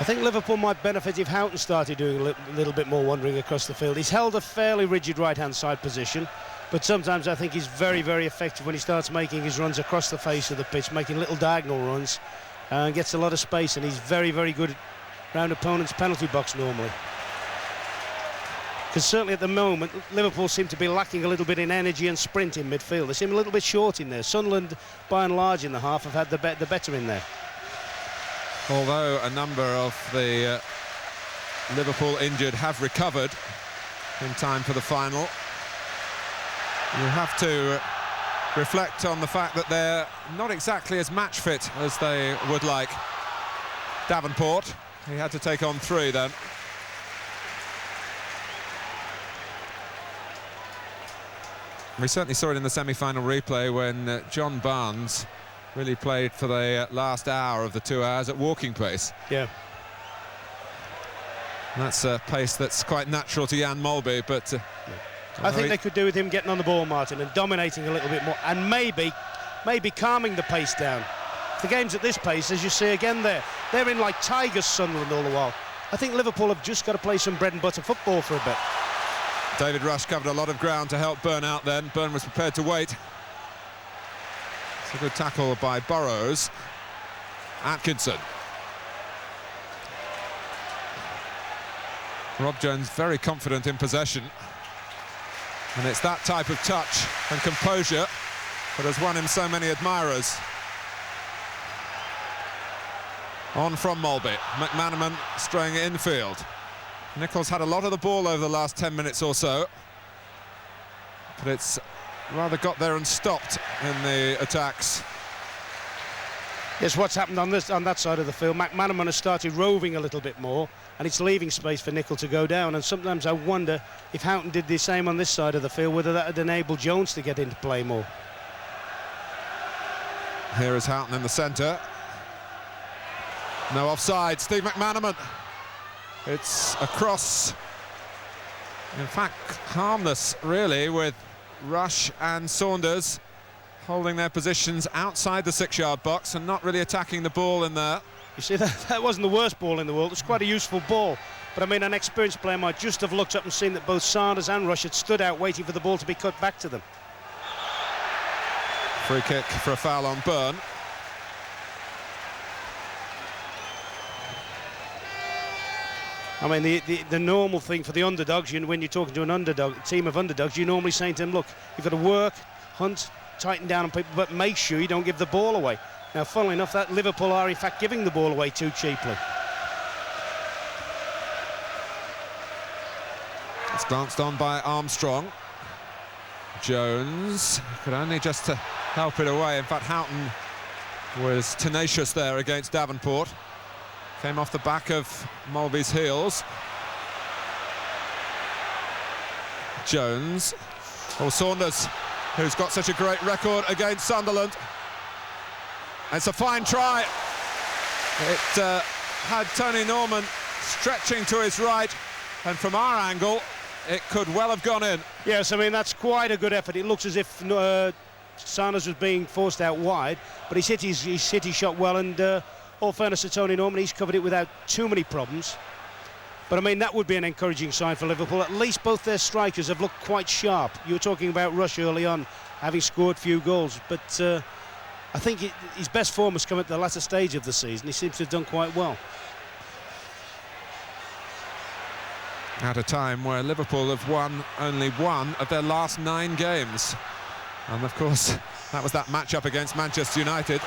I think Liverpool might benefit if Houghton started doing a little bit more wandering across the field. He's held a fairly rigid right-hand side position, but sometimes I think he's very, very effective when he starts making his runs across the face of the pitch, making little diagonal runs, and gets a lot of space, and he's very, very good around opponent's penalty box normally. Because certainly at the moment, Liverpool seem to be lacking a little bit in energy and sprint in midfield. They seem a little bit short in there. Sunderland, by and large, in the half have had the better in there. Although a number of the Liverpool injured have recovered in time for the final, you have to reflect on the fact that they're not exactly as match fit as they would like. Davenport, he had to take on 3 then. We certainly saw it in the semi-final replay when John Barnes really played for the last hour of the 2 hours at walking pace. Yeah. That's a pace that's quite natural to Jan Mulby, but... I think they could do with him getting on the ball, Martin, and dominating a little bit more, and maybe calming the pace down. The game's at this pace, as you see again there. They're in like tigers, Sunderland, all the while. I think Liverpool have just got to play some bread and butter football for a bit. David Rush covered a lot of ground to help Byrne out then. Byrne was prepared to wait. It's a good tackle by Burrows. Atkinson. Rob Jones very confident in possession. And it's that type of touch and composure that has won him so many admirers. On from Mulby. McManaman straying infield. Nichols had a lot of the ball over the last 10 minutes or so, but it's rather got there and stopped in the attacks. Yes, what's happened on that side of the field, McManaman has started roving a little bit more, and it's leaving space for Nicholl to go down. And sometimes I wonder if Houghton did the same on this side of the field, whether that had enabled Jones to get into play more. Here is Houghton in the centre. No offside. Steve McManaman. It's a cross. In fact, harmless, really, with Rush and Saunders holding their positions outside the 6-yard box and not really attacking the ball in there. You see, that wasn't the worst ball in the world. It was quite a useful ball. But I mean, an experienced player might just have looked up and seen that both Saunders and Rush had stood out waiting for the ball to be cut back to them. Free kick for a foul on Byrne. I mean, the normal thing for the underdogs, when you're talking to a team of underdogs, you're normally saying to them, look, you've got to work, hunt, tighten down on people, but make sure you don't give the ball away. Now, funnily enough, that Liverpool are in fact giving the ball away too cheaply. It's glanced on by Armstrong. Jones could only just to help it away. In fact, Houghton was tenacious there against Davenport. Came off the back of Mulby's heels. Jones. Oh, Saunders, who's got such a great record against Sunderland. It's a fine try. It had Tony Norman stretching to his right, and from our angle, it could well have gone in. Yes, I mean, that's quite a good effort. It looks as if Saunders was being forced out wide, but he's hit his shot well, and all fairness to Tony Norman, he's covered it without too many problems. But I mean, that would be an encouraging sign for Liverpool. At least both their strikers have looked quite sharp. You were talking about Rush early on, having scored few goals, but I think his best form has come at the latter stage of the season. He seems to have done quite well. At a time where Liverpool have won only one of their last 9 games. And of course, that was that matchup against Manchester United.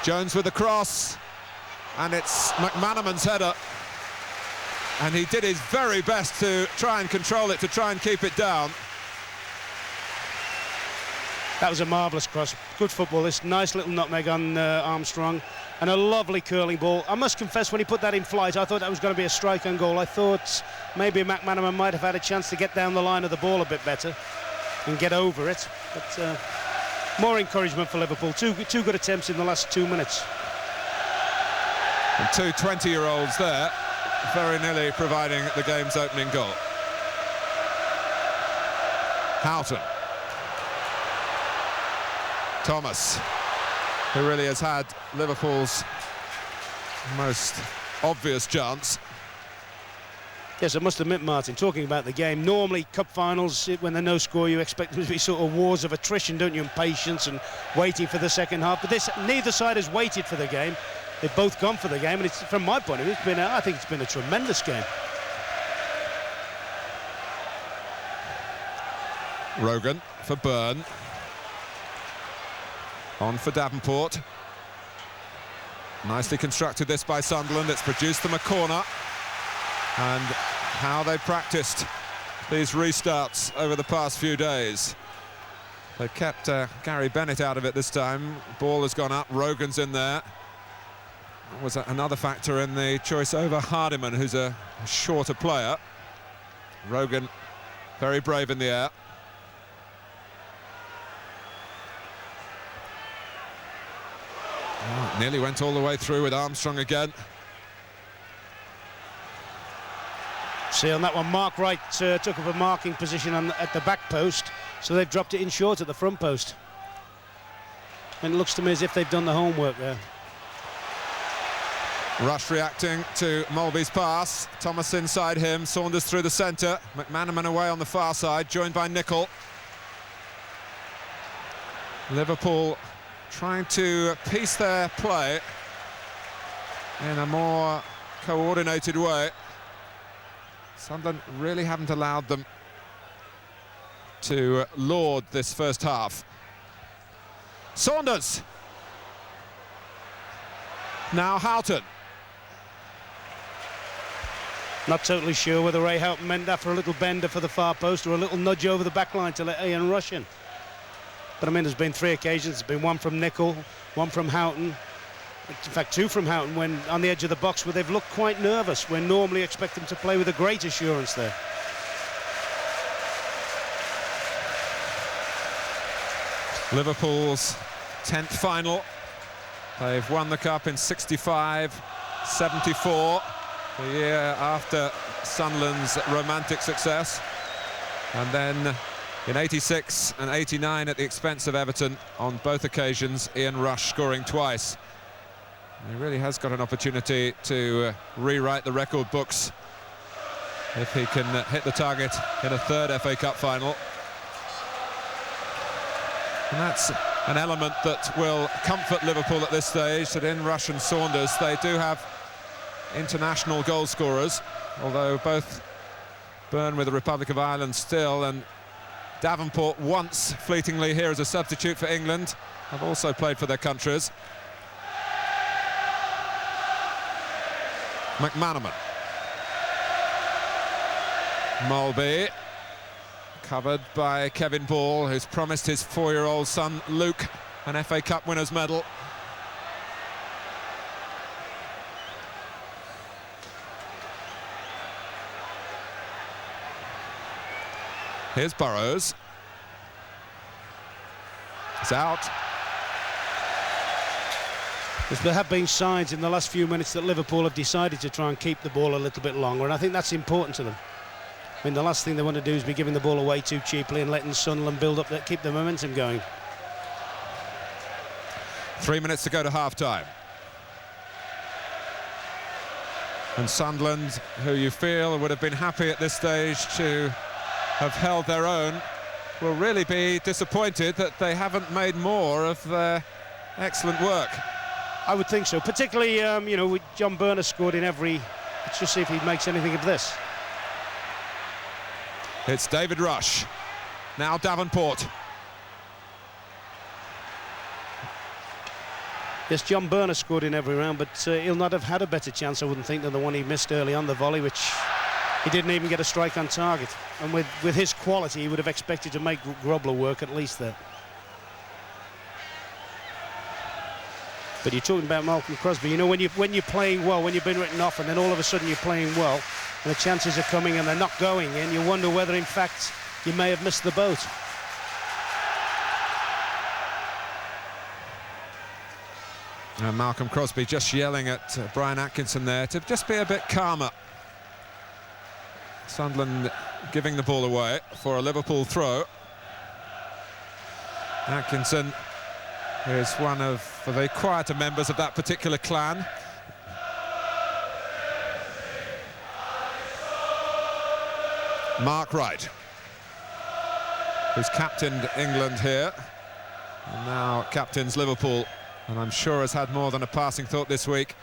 Jones with the cross, and it's McManaman's header. And he did his very best to try and control it, to try and keep it down. That was a marvellous cross. Good football. This nice little nutmeg on Armstrong, and a lovely curling ball. I must confess, when he put that in flight, I thought that was going to be a strike on goal. I thought maybe McManaman might have had a chance to get down the line of the ball a bit better and get over it. But more encouragement for Liverpool. Two good attempts in the last 2 minutes. And 2 20-year-olds there, very nearly providing the game's opening goal. Houghton. Thomas, who really has had Liverpool's most obvious chance. Yes, I must admit, Martin, talking about the game, normally cup finals, when there's no score, you expect them to be sort of wars of attrition, don't you, and patience and waiting for the second half. But neither side has waited for the game. They've both gone for the game, and it's, from my point of view, I think it's been a tremendous game. Rogan for Byrne. On for Davenport. Nicely constructed this by Sunderland. It's produced them a corner. And how they practiced these restarts over the past few days. They've kept Gary Bennett out of it this time. Ball has gone up. Rogan's in there. That was another factor in the choice over Hardiman, who's a shorter player. Rogan very brave in the air. Oh, nearly went all the way through with Armstrong again. See, on that one, Mark Wright took up a marking position at the back post, so they've dropped it in short at the front post. And it looks to me as if they've done the homework there. Rush reacting to Mulby's pass. Thomas inside him, Saunders through the centre. McManaman away on the far side, joined by Nicholl. Liverpool trying to piece their play in a more coordinated way. Sunderland really haven't allowed them to laud this first half. Saunders. Now Houghton. Not totally sure whether Ray Houghton meant that for a little bender for the far post or a little nudge over the back line to let Ian rush in. But I mean, there's been 3 occasions. There's been one from Nicol, one from Houghton. In fact, 2 from Houghton when on the edge of the box where they've looked quite nervous. We normally expect them to play with a great assurance there. Liverpool's 10th final. They've won the cup in 65-74, the year after Sunderland's romantic success. And then in 86 and 89 at the expense of Everton on both occasions, Ian Rush scoring twice. He really has got an opportunity to rewrite the record books if he can hit the target in a 3rd FA Cup final. And that's an element that will comfort Liverpool at this stage, that in Rush and Saunders they do have international goal scorers, although both burn with the Republic of Ireland still, and Davenport once fleetingly here as a substitute for England have also played for their countries. McManaman. Mulby. Covered by Kevin Ball, who's promised his 4-year-old son Luke an FA Cup winners' medal. Here's Burrows. It's out. There have been signs in the last few minutes that Liverpool have decided to try and keep the ball a little bit longer, and I think that's important to them. I mean, the last thing they want to do is be giving the ball away too cheaply and letting Sunderland build up, keep the momentum going. 3 minutes to go to half-time. And Sunderland, who you feel would have been happy at this stage to have held their own, will really be disappointed that they haven't made more of their excellent work. I would think so, particularly, you know, with John Burner scored in every... Let's just see if he makes anything of this. It's David Rush. Now Davenport. Yes, John Burner scored in every round, but he'll not have had a better chance, I wouldn't think, than the one he missed early on, the volley, which he didn't even get a strike on target. And with his quality, he would have expected to make Grobler work at least there. But you're talking about Malcolm Crosby. You know, when you're playing well, when you've been written off, and then all of a sudden you're playing well, and the chances are coming and they're not going in, you wonder whether, in fact, you may have missed the boat. Malcolm Crosby just yelling at Brian Atkinson there to just be a bit calmer. Sunderland giving the ball away for a Liverpool throw. Atkinson is one of the quieter members of that particular clan. Mark Wright, who's captained England here, and now captains Liverpool, and I'm sure has had more than a passing thought this week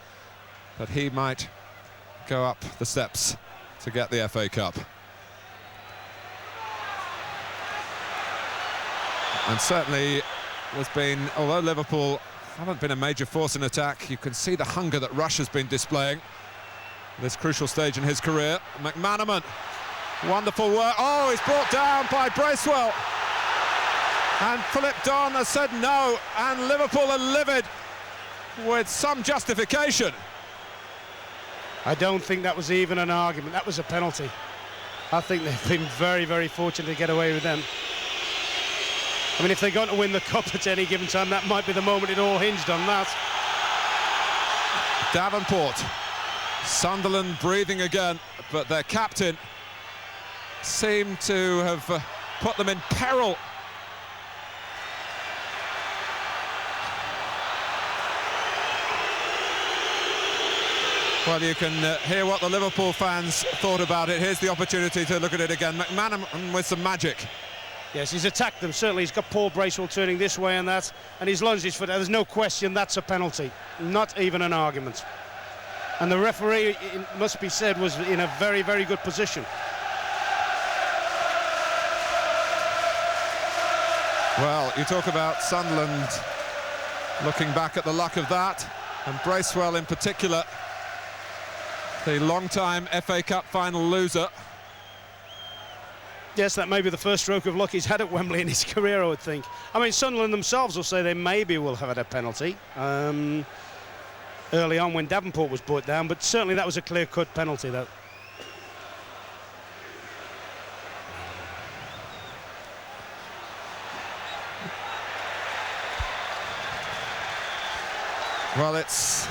that he might go up the steps to get the FA Cup. And certainly there's been, although Liverpool haven't been a major force in attack, you can see the hunger that Rush has been displaying at this crucial stage in his career. McManaman. Wonderful work. Oh, he's brought down by Bracewell. And Philip Don has said no, and Liverpool are livid with some justification. I don't think that was even an argument. That was a penalty. I think they've been very, very fortunate to get away with them. I mean, if they're going to win the cup at any given time, that might be the moment it all hinged on that. Davenport. Sunderland breathing again, but their captain seemed to have put them in peril. Well, you can hear what the Liverpool fans thought about it. Here's the opportunity to look at it again. McManaman with some magic. Yes, he's attacked them, certainly. He's got Paul Bracewell turning this way and that, and he's lunged his foot. There's no question that's a penalty, not even an argument. And the referee, it must be said, was in a very, very good position. Well, you talk about Sunderland looking back at the luck of that, and Bracewell in particular, the long-time FA Cup final loser. Yes, that may be the first stroke of luck he's had at Wembley in his career, I would think. I mean, Sunderland themselves will say they maybe will have had a penalty early on when Davenport was brought down, but certainly that was a clear-cut penalty, though. Well, it's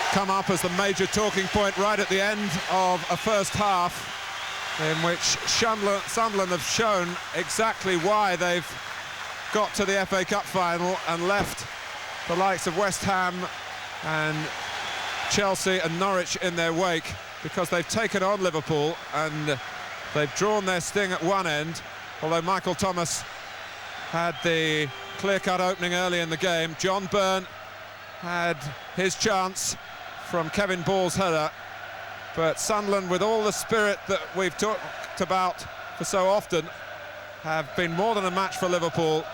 come up as the major talking point right at the end of a first half in which Sunderland have shown exactly why they've got to the FA Cup final and left the likes of West Ham and Chelsea and Norwich in their wake, because they've taken on Liverpool and they've drawn their sting at one end, although Michael Thomas had the clear-cut opening early in the game. John Byrne had his chance from Kevin Ball's header, but Sunderland, with all the spirit that we've talked about for so often, have been more than a match for Liverpool.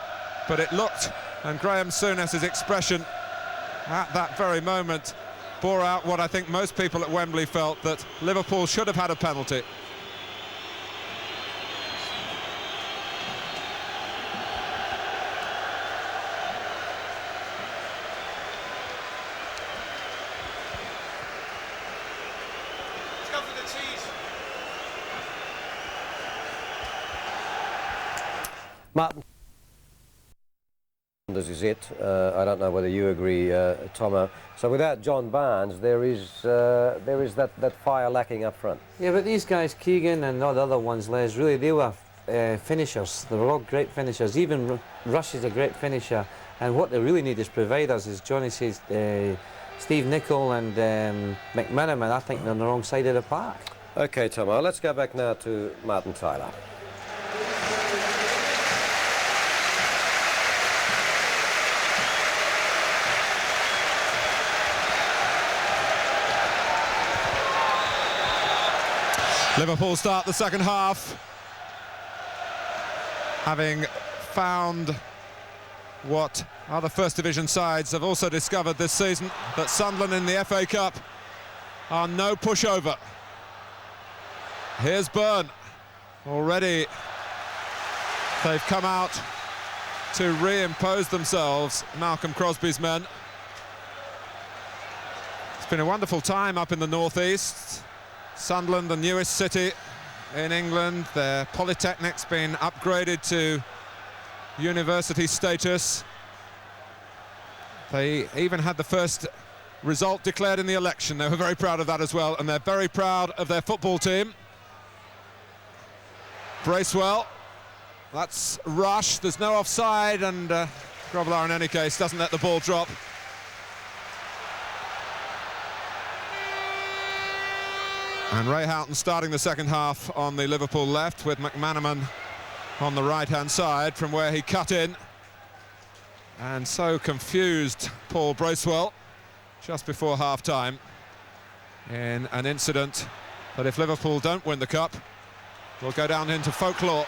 But it looked, and Graham Souness's expression at that very moment bore out what I think most people at Wembley felt, that Liverpool should have had a penalty. Martin, this is it. I don't know whether you agree, Tomo. So without John Barnes, there is that fire lacking up front. Yeah, but these guys, Keegan and all the other ones, Les, really, they were finishers. They were all great finishers. Even Rush is a great finisher. And what they really need is providers, as Johnny says. Steve Nicol and McManaman, I think they're on the wrong side of the park. Okay, Tomo, let's go back now to Martin Tyler. Liverpool start the second half, having found what other First Division sides have also discovered this season, that Sunderland in the FA Cup are no pushover. Here's Byrne. Already they've come out to reimpose themselves, Malcolm Crosby's men. It's been a wonderful time up in the northeast. Sunderland, the newest city in England, their polytechnic's been upgraded to university status. They even had the first result declared in the election. They were very proud of that as well, and they're very proud of their football team. Bracewell, that's Rush, there's no offside, and Grobbelaar in any case doesn't let the ball drop. And Ray Houghton starting the second half on the Liverpool left, with McManaman on the right-hand side from where he cut in. And so confused Paul Bracewell just before half-time in an incident that, if Liverpool don't win the cup, will go down into folklore.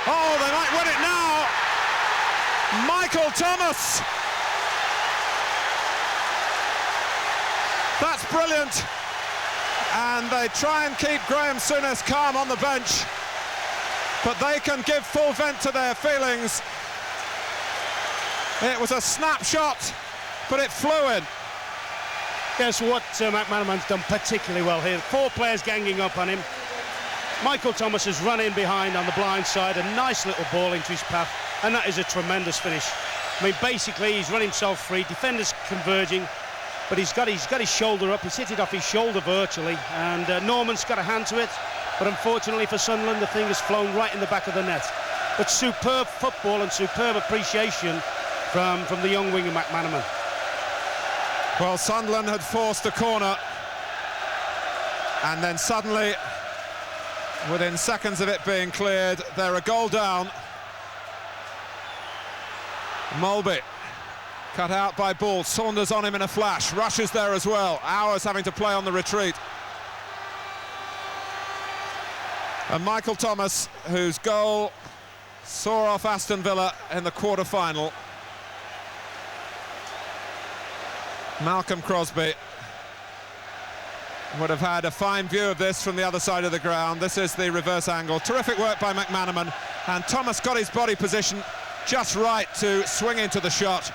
Oh, they might win it now! Michael Thomas! That's brilliant! And they try and keep Graham Souness calm on the bench, but they can give full vent to their feelings. It was a snapshot, but it flew in. Guess what McManaman's done particularly well here. 4 players ganging up on him. Michael Thomas has run in behind on the blind side, a nice little ball into his path, and that is a tremendous finish. I mean, basically, he's run himself free, defenders converging, but he's got his shoulder up, he's hit it off his shoulder virtually, and Norman's got a hand to it, but unfortunately for Sunderland, the thing has flown right in the back of the net. But superb football and superb appreciation from the young winger McManaman. Well, Sunderland had forced a corner, and then suddenly, within seconds of it being cleared, they're a goal down. Mulby cut out by Ball, Saunders on him in a flash, Rush is there as well, Hours having to play on the retreat. And Michael Thomas, whose goal saw off Aston Villa in the quarter-final. Malcolm Crosby would have had a fine view of this from the other side of the ground. This is the reverse angle. Terrific work by McManaman, and Thomas got his body position just right to swing into the shot.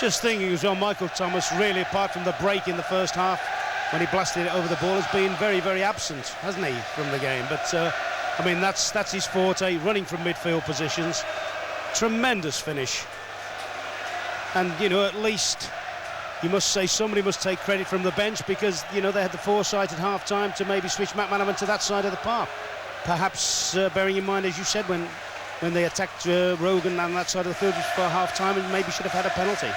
Just thinking as well, Michael Thomas, really, apart from the break in the first half when he blasted it over the ball, has been very, very absent, hasn't he, from the game? But I mean, that's his forte, running from midfield positions. Tremendous finish. And, you know, at least you must say somebody must take credit from the bench, because, you know, they had the foresight at half-time to maybe switch McManaman to that side of the park. Perhaps bearing in mind, as you said, when they attacked Rogan on that side of the field for half-time, and maybe should have had a penalty.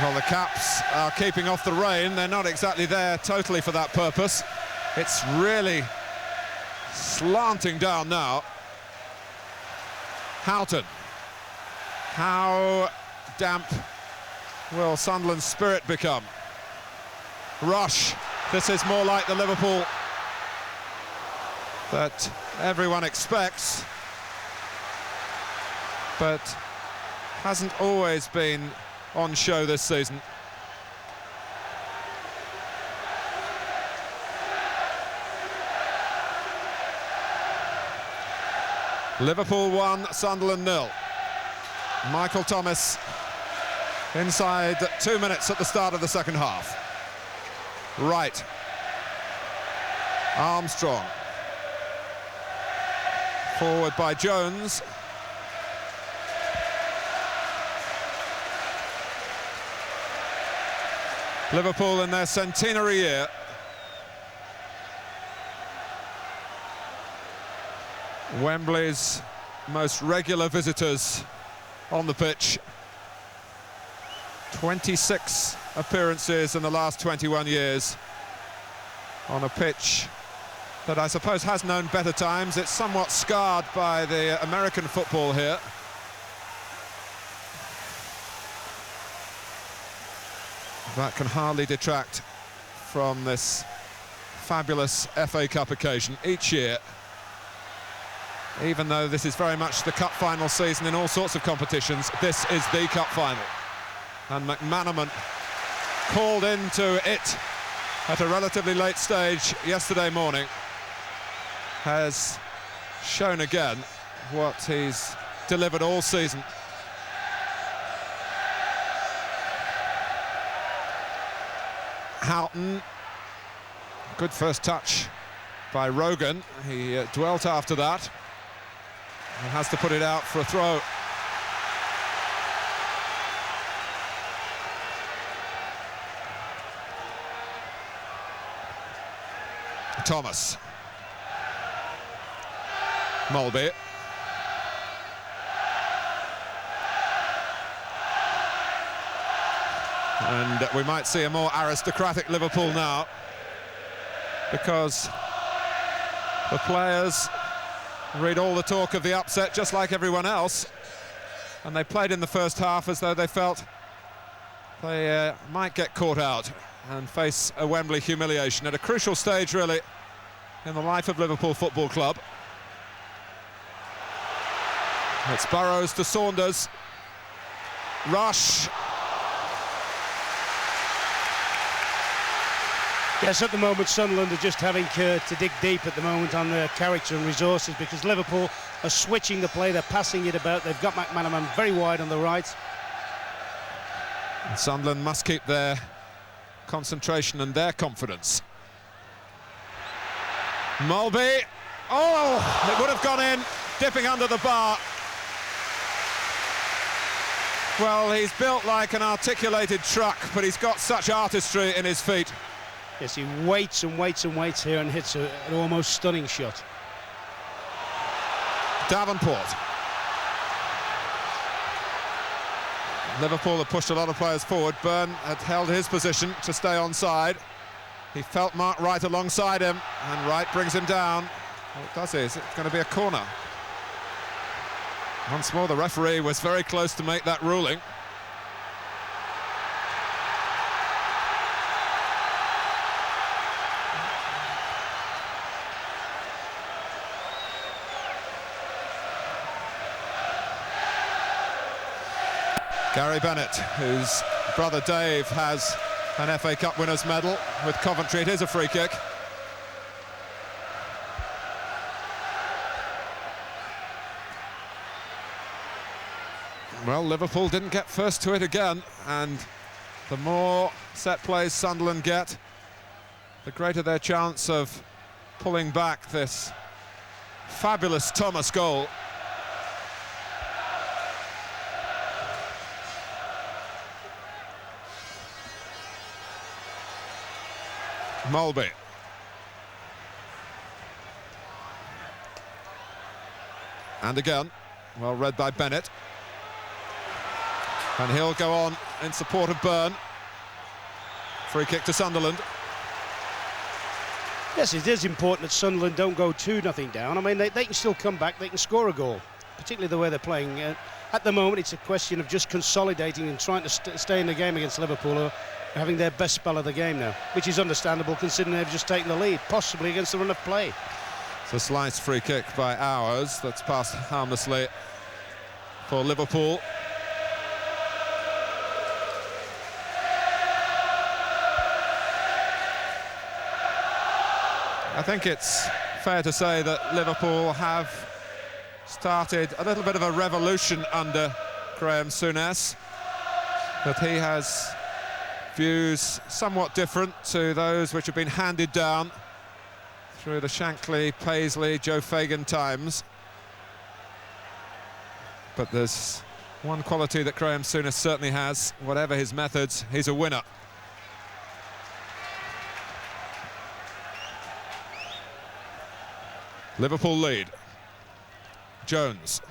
Well, the Caps are keeping off the rain. They're not exactly there totally for that purpose. It's really slanting down now. Houghton. How damp will Sunderland's spirit become? Rush. This is more like the Liverpool that everyone expects, but hasn't always been on show this season. Liverpool 1, Sunderland 0. Michael Thomas inside 2 minutes at the start of the second half. Right. Armstrong. Forward by Jones. Liverpool in their centenary year. Wembley's most regular visitors on the pitch. 26 appearances in the last 21 years on a pitch that I suppose has known better times. It's somewhat scarred by the American football here. That can hardly detract from this fabulous FA Cup occasion each year, even though this is very much the cup final season in all sorts of competitions. This is the cup final, and McManaman called into it at a relatively late stage yesterday morning has shown again what he's delivered all season. Houghton, good first touch by Rogan. He dwelt after that and has to put it out for a throw. Thomas. Mulby. And we might see a more aristocratic Liverpool now, because the players read all the talk of the upset just like everyone else, and they played in the first half as though they felt they might get caught out and face a Wembley humiliation at a crucial stage, really, in the life of Liverpool Football Club. It's Burrows to Saunders. Rush. Yes, at the moment Sunderland are just having to dig deep at the moment on their character and resources, because Liverpool are switching the play, they're passing it about, they've got McManaman very wide on the right. And Sunderland must keep their concentration and their confidence. Mulby, oh, it would have gone in, dipping under the bar. Well, he's built like an articulated truck, but he's got such artistry in his feet. Yes, he waits and waits and waits here and hits an almost stunning shot. Davenport. Liverpool have pushed a lot of players forward. Byrne had held his position to stay onside. He felt Mark Wright alongside him, and Wright brings him down. What does he? Is it going to be a corner? Once more, the referee was very close to make that ruling. Gary Bennett, whose brother Dave has an FA Cup winners medal with Coventry. It is a free kick. Well, Liverpool didn't get first to it again, and the more set plays Sunderland get, the greater their chance of pulling back this fabulous Thomas goal. Mulby. And again, well read by Bennett. And he'll go on in support of Byrne. Free kick to Sunderland. Yes, it is important that Sunderland don't go 2-0 down. I mean, they can still come back, they can score a goal, particularly the way they're playing. At the moment, it's a question of just consolidating and trying to stay in the game against Liverpool, or having their best spell of the game now, which is understandable considering they've just taken the lead, possibly against the run of play. It's a slice free kick by Hours that's passed harmlessly for Liverpool. I think it's fair to say that Liverpool have started a little bit of a revolution under Graham Souness, that he has views somewhat different to those which have been handed down through the Shankly, Paisley, Joe Fagan times. But there's one quality that Graham Souness certainly has: whatever his methods, he's a winner. Liverpool lead. Jones.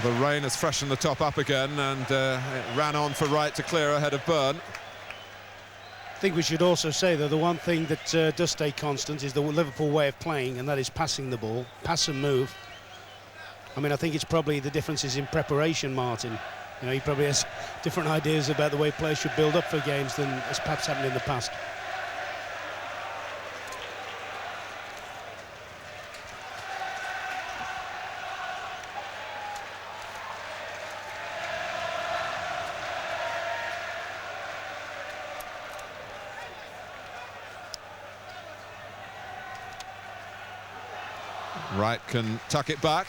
The rain has freshened the top up again, and it ran on for right to clear ahead of Byrne. I think we should also say that the one thing that does stay constant is the Liverpool way of playing, and that is passing the ball, pass and move. I mean, I think it's probably the differences in preparation, Martin. You know, he probably has different ideas about the way players should build up for games than has perhaps happened in the past. Wright can tuck it back.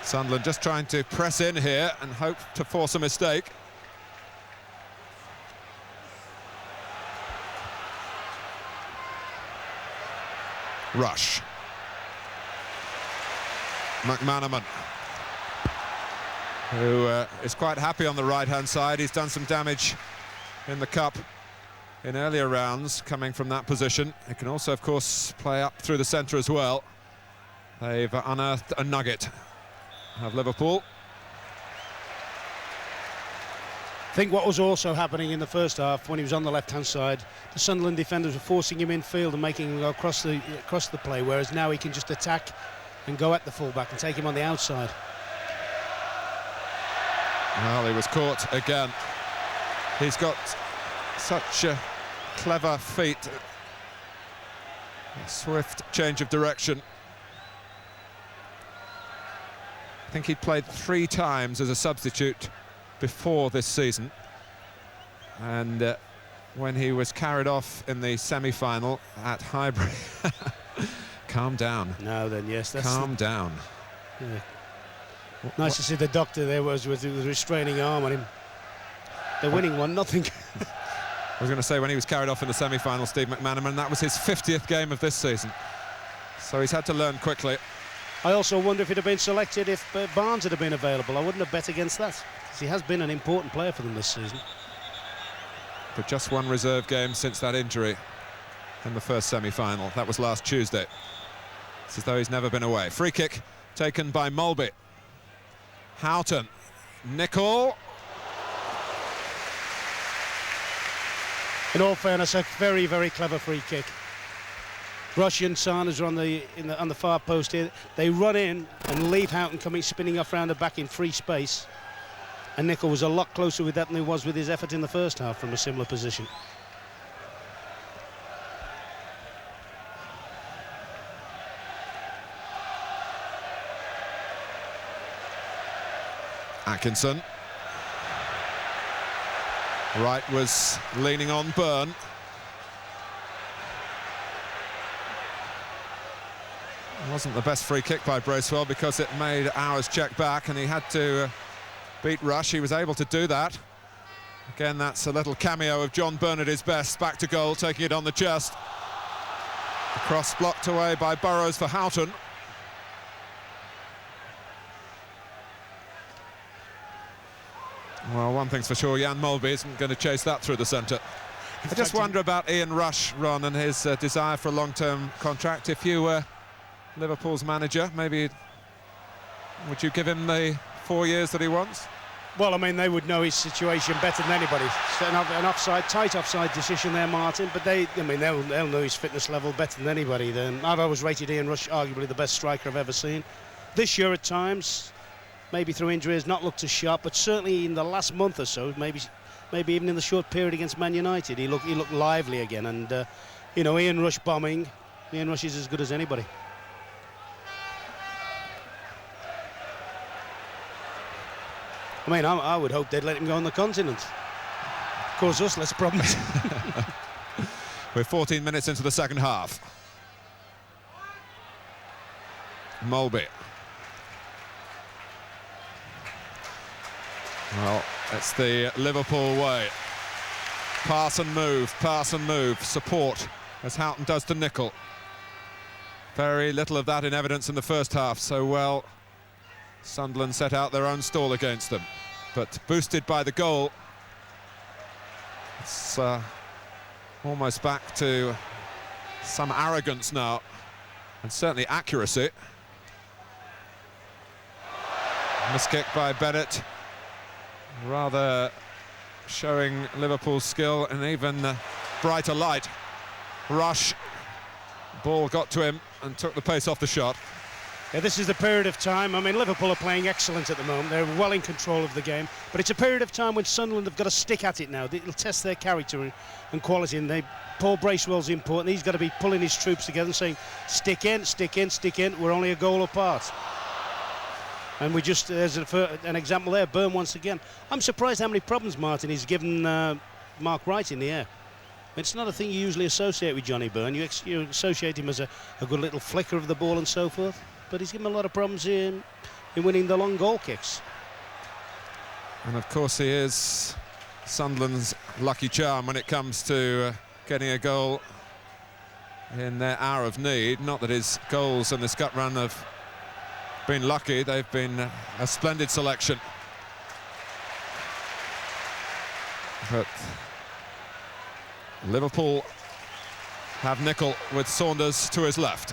Sunderland just trying to press in here and hope to force a mistake. Rush. McManaman, who is quite happy on the right-hand side. He's done some damage in the cup in earlier rounds coming from that position. He can also, of course, play up through the centre as well. They've unearthed a nugget of Liverpool. I think what was also happening in the first half, when he was on the left-hand side, the Sunderland defenders were forcing him in field and making him go across the play, whereas now he can just attack and go at the fullback and take him on the outside. Well, he was caught again. He's got such a clever feet, a swift change of direction. I think he'd played 3 times as a substitute before this season, and when he was carried off in the semi-final at Highbury. Calm down. Now then, yes, that's calm down. Yeah. Nice to see the doctor there was with the restraining arm on him. They're winning 1-0. I was going to say, when he was carried off in the semi-final, Steve McManaman, that was his 50th game of this season, so he's had to learn quickly. I also wonder if he'd have been selected if Barnes had been available. I wouldn't have bet against that, because he has been an important player for them this season. But just one reserve game since that injury in the first semi-final. That was last Tuesday. It's as though he's never been away. Free kick taken by Mulby. Houghton. Nicol. In all fairness, a very, very clever free kick. Russian Sanders are on the far post here. They run in and leave Houghton coming spinning off round the back in free space. And Nicol was a lot closer with that than he was with his effort in the first half from a similar position. Atkinson. Wright was leaning on Byrne. It wasn't the best free kick by Bracewell because it made Hours check back and he had to beat Rush. He was able to do that. Again, that's a little cameo of John Byrne at his best. Back to goal, taking it on the chest. The cross blocked away by Burrows for Houghton. Well, one thing's for sure, Jan Molby isn't going to chase that through the centre. I just wonder about Ian Rush, Ron, and his desire for a long-term contract. If you were Liverpool's manager, maybe would you give him the 4 years that he wants? Well, I mean, they would know his situation better than anybody. It's an offside, tight offside decision there, Martin, but they'll know his fitness level better than anybody. I've always rated Ian Rush arguably the best striker I've ever seen. This year at times, maybe through injury, has not looked as sharp, but certainly in the last month or so, maybe even in the short period against Man United, he looked lively again. And you know, Ian Rush bombing, Ian Rush is as good as anybody. I mean, I would hope they'd let him go on the continent. Cause us less problems. We're 14 minutes into the second half. Molby. Well, it's the Liverpool way. Pass and move, support, as Houghton does to Nicol. Very little of that in evidence in the first half, so well Sunderland set out their own stall against them. But boosted by the goal, it's almost back to some arrogance now, and certainly accuracy. Miskick by Bennett, rather showing Liverpool's skill in even brighter light. Rush, ball got to him and took the pace off the shot. Yeah, this is the period of time. I mean, Liverpool are playing excellent at the moment. They're well in control of the game. But it's a period of time when Sunderland have got to stick at it now. It'll test their character and quality. And Paul Bracewell's important. He's got to be pulling his troops together and saying, stick in, stick in, stick in. We're only a goal apart. And we just, as an example there, Byrne once again. I'm surprised how many problems, Martin, he's given Mark Wright in the air. It's not a thing you usually associate with Johnny Byrne. You associate him as a good little flicker of the ball and so forth. But he's given a lot of problems in winning the long goal kicks. And of course he is Sunderland's lucky charm when it comes to getting a goal in their hour of need. Not that his goals in this gut run have been lucky, they've been a splendid selection. But Liverpool have Nicol with Saunders to his left.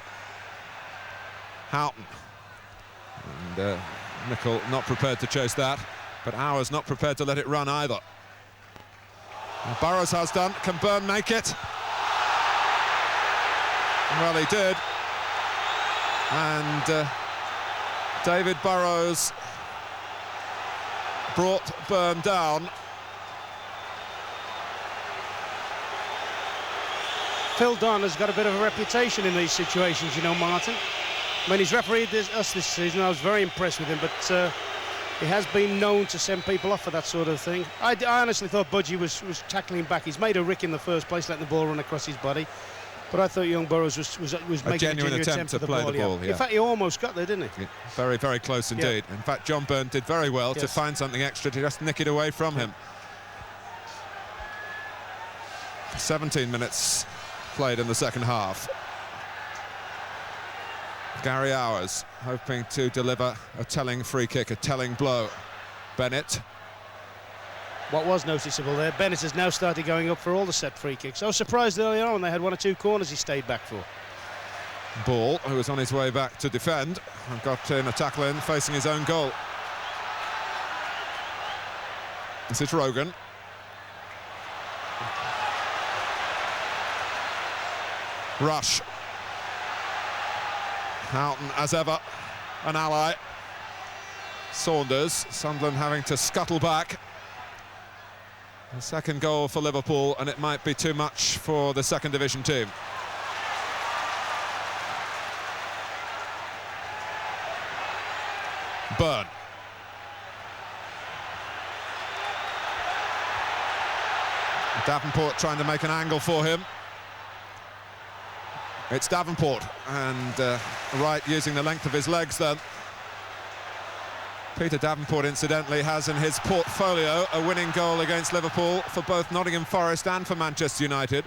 Houghton. And Nicol not prepared to chase that, but Hours not prepared to let it run either. And Burrows has done. Can Byrne make it? Well, he did. And David Burrows brought Byrne down. Phil Dunn has got a bit of a reputation in these situations, you know, Martin. When he's refereed us this season, I was very impressed with him, but he has been known to send people off for that sort of thing. I honestly thought Budgie was tackling back. He's made a rick in the first place, letting the ball run across his body. But I thought young Burrows was making a genuine attempt to play the ball. Yeah. In fact, he almost got there, didn't he? Yeah, very, very close indeed. Yeah. In fact, John Byrne did very well to find something extra to just nick it away from him. 17 minutes played in the second half. Gary Hours hoping to deliver a telling free kick, a telling blow. Bennett. What was noticeable there, Bennett has now started going up for all the set free kicks. I was surprised earlier on when they had 1 or 2 corners he stayed back for. Ball, who was on his way back to defend, and got in a tackle in, facing his own goal. This is Rogan. Rush. Houghton, as ever, an ally. Saunders, Sunderland having to scuttle back. The second goal for Liverpool, and it might be too much for the second division team. Byrne. Davenport trying to make an angle for him. It's Davenport, and Wright using the length of his legs then. Peter Davenport, incidentally, has in his portfolio a winning goal against Liverpool for both Nottingham Forest and for Manchester United.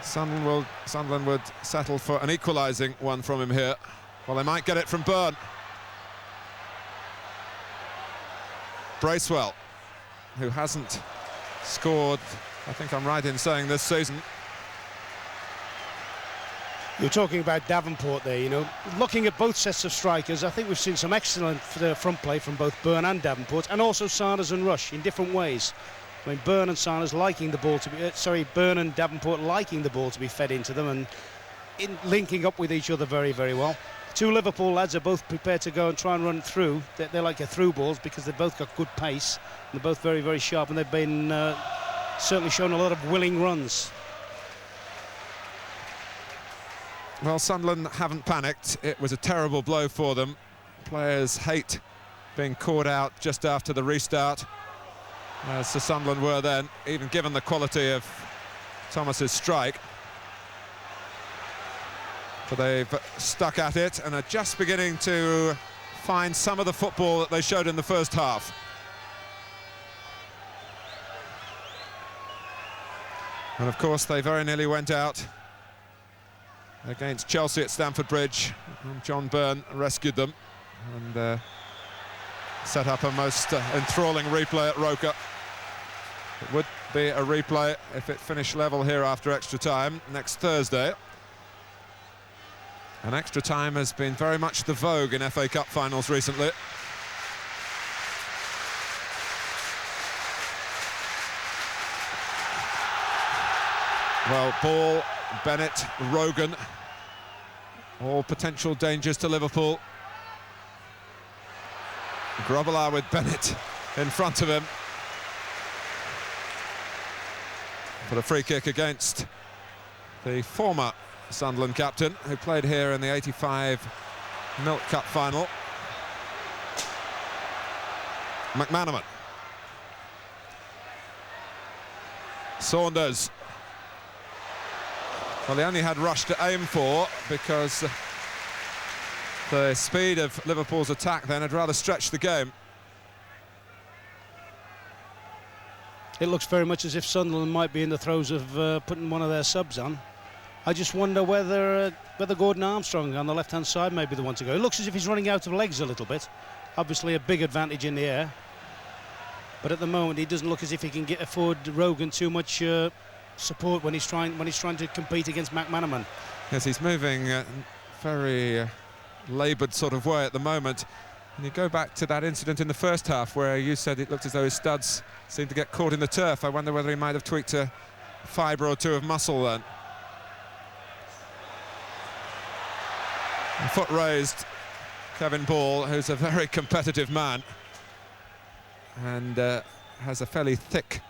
Sunderland would settle for an equalising one from him here. Well, they might get it from Byrne. Bracewell, who hasn't scored, I think I'm right in saying, this season. You're talking about Davenport there, you know. Looking at both sets of strikers, I think we've seen some excellent front play from both Byrne and Davenport, and also Sanders and Rush in different ways. I mean, Byrne and Sanders liking the ball to be... Byrne and Davenport liking the ball to be fed into them and linking up with each other very, very well. Two Liverpool lads are both prepared to go and try and run through. They're like through balls because they've both got good pace. And they're both very, very sharp, and they've been certainly shown a lot of willing runs. Well, Sunderland haven't panicked. It was a terrible blow for them. Players hate being caught out just after the restart, as Sir Sunderland were then, even given the quality of Thomas's strike. But they've stuck at it and are just beginning to find some of the football that they showed in the first half. And of course, they very nearly went out against Chelsea at Stamford Bridge. John Byrne rescued them and set up a most enthralling replay at Roker. It would be a replay if it finished level here after extra time next Thursday. And extra time has been very much the vogue in FA Cup finals recently. Well, Ball, Bennett, Rogan, all potential dangers to Liverpool. Grobbelaar with Bennett in front of him for the free kick against the former Sunderland captain, who played here in the '85 Milk Cup final. McManaman. Saunders. Well, they only had Rush to aim for because the speed of Liverpool's attack then had rather stretched the game. It looks very much as if Sunderland might be in the throes of putting one of their subs on. I just wonder whether Gordon Armstrong on the left-hand side may be the one to go. It looks as if he's running out of legs a little bit. Obviously a big advantage in the air. But at the moment, he doesn't look as if he can afford Rogan too much support when he's trying to compete against McManaman. Yes, he's moving very laboured sort of way at the moment. And you go back to that incident in the first half where you said it looked as though his studs seemed to get caught in the turf. I wonder whether he might have tweaked a fibre or two of muscle then. And foot raised, Kevin Ball, who's a very competitive man and has a fairly thick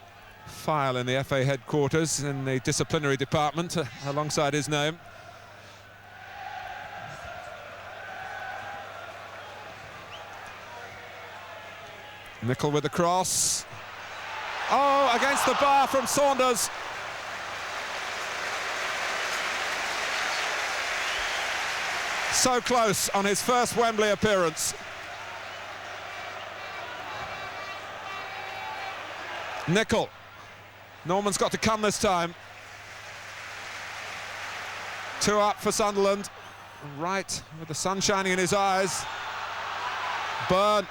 file in the FA headquarters in the disciplinary department alongside his name. Nicol with the cross. Oh, against the bar from Saunders. So close on his first Wembley appearance. Nicol. Norman's got to come this time. 2 up for Sunderland. Right, with the sun shining in his eyes. Byrne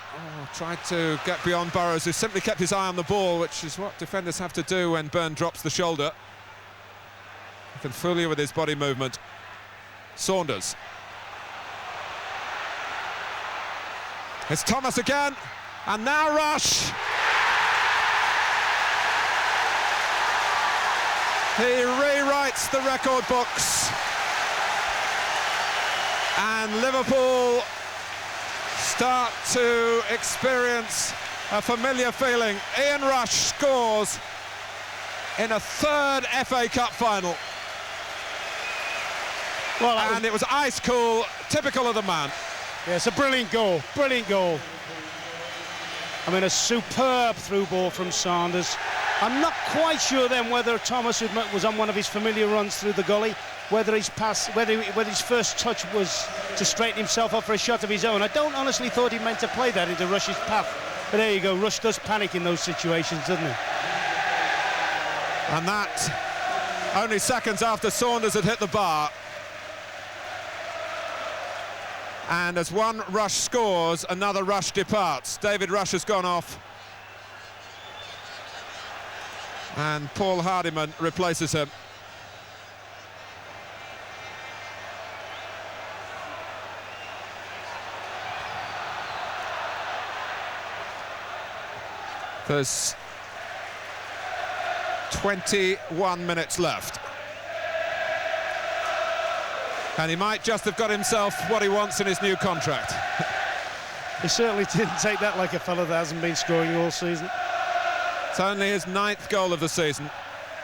tried to get beyond Burrows, who simply kept his eye on the ball, which is what defenders have to do when Byrne drops the shoulder. He can fool you with his body movement. Saunders. It's Thomas again, and now Rush. He rewrites the record books. And Liverpool start to experience a familiar feeling. Ian Rush scores in a 3rd FA Cup final. Well, and it was ice cool, typical of the man. Yeah, it's a brilliant goal, brilliant goal. I mean, a superb through ball from Saunders. I'm not quite sure then whether Thomas was on one of his familiar runs through the gully, whether his first touch was to straighten himself up for a shot of his own. I don't honestly thought he meant to play that into Rush's path. But there you go, Rush does panic in those situations, doesn't he? And that only seconds after Saunders had hit the bar. And as one Rush scores, another Rush departs. David Rush has gone off. And Paul Hardiman replaces him. There's 21 minutes left. And he might just have got himself what he wants in his new contract. He certainly didn't take that like a fella that hasn't been scoring all season. It's only his 9th goal of the season,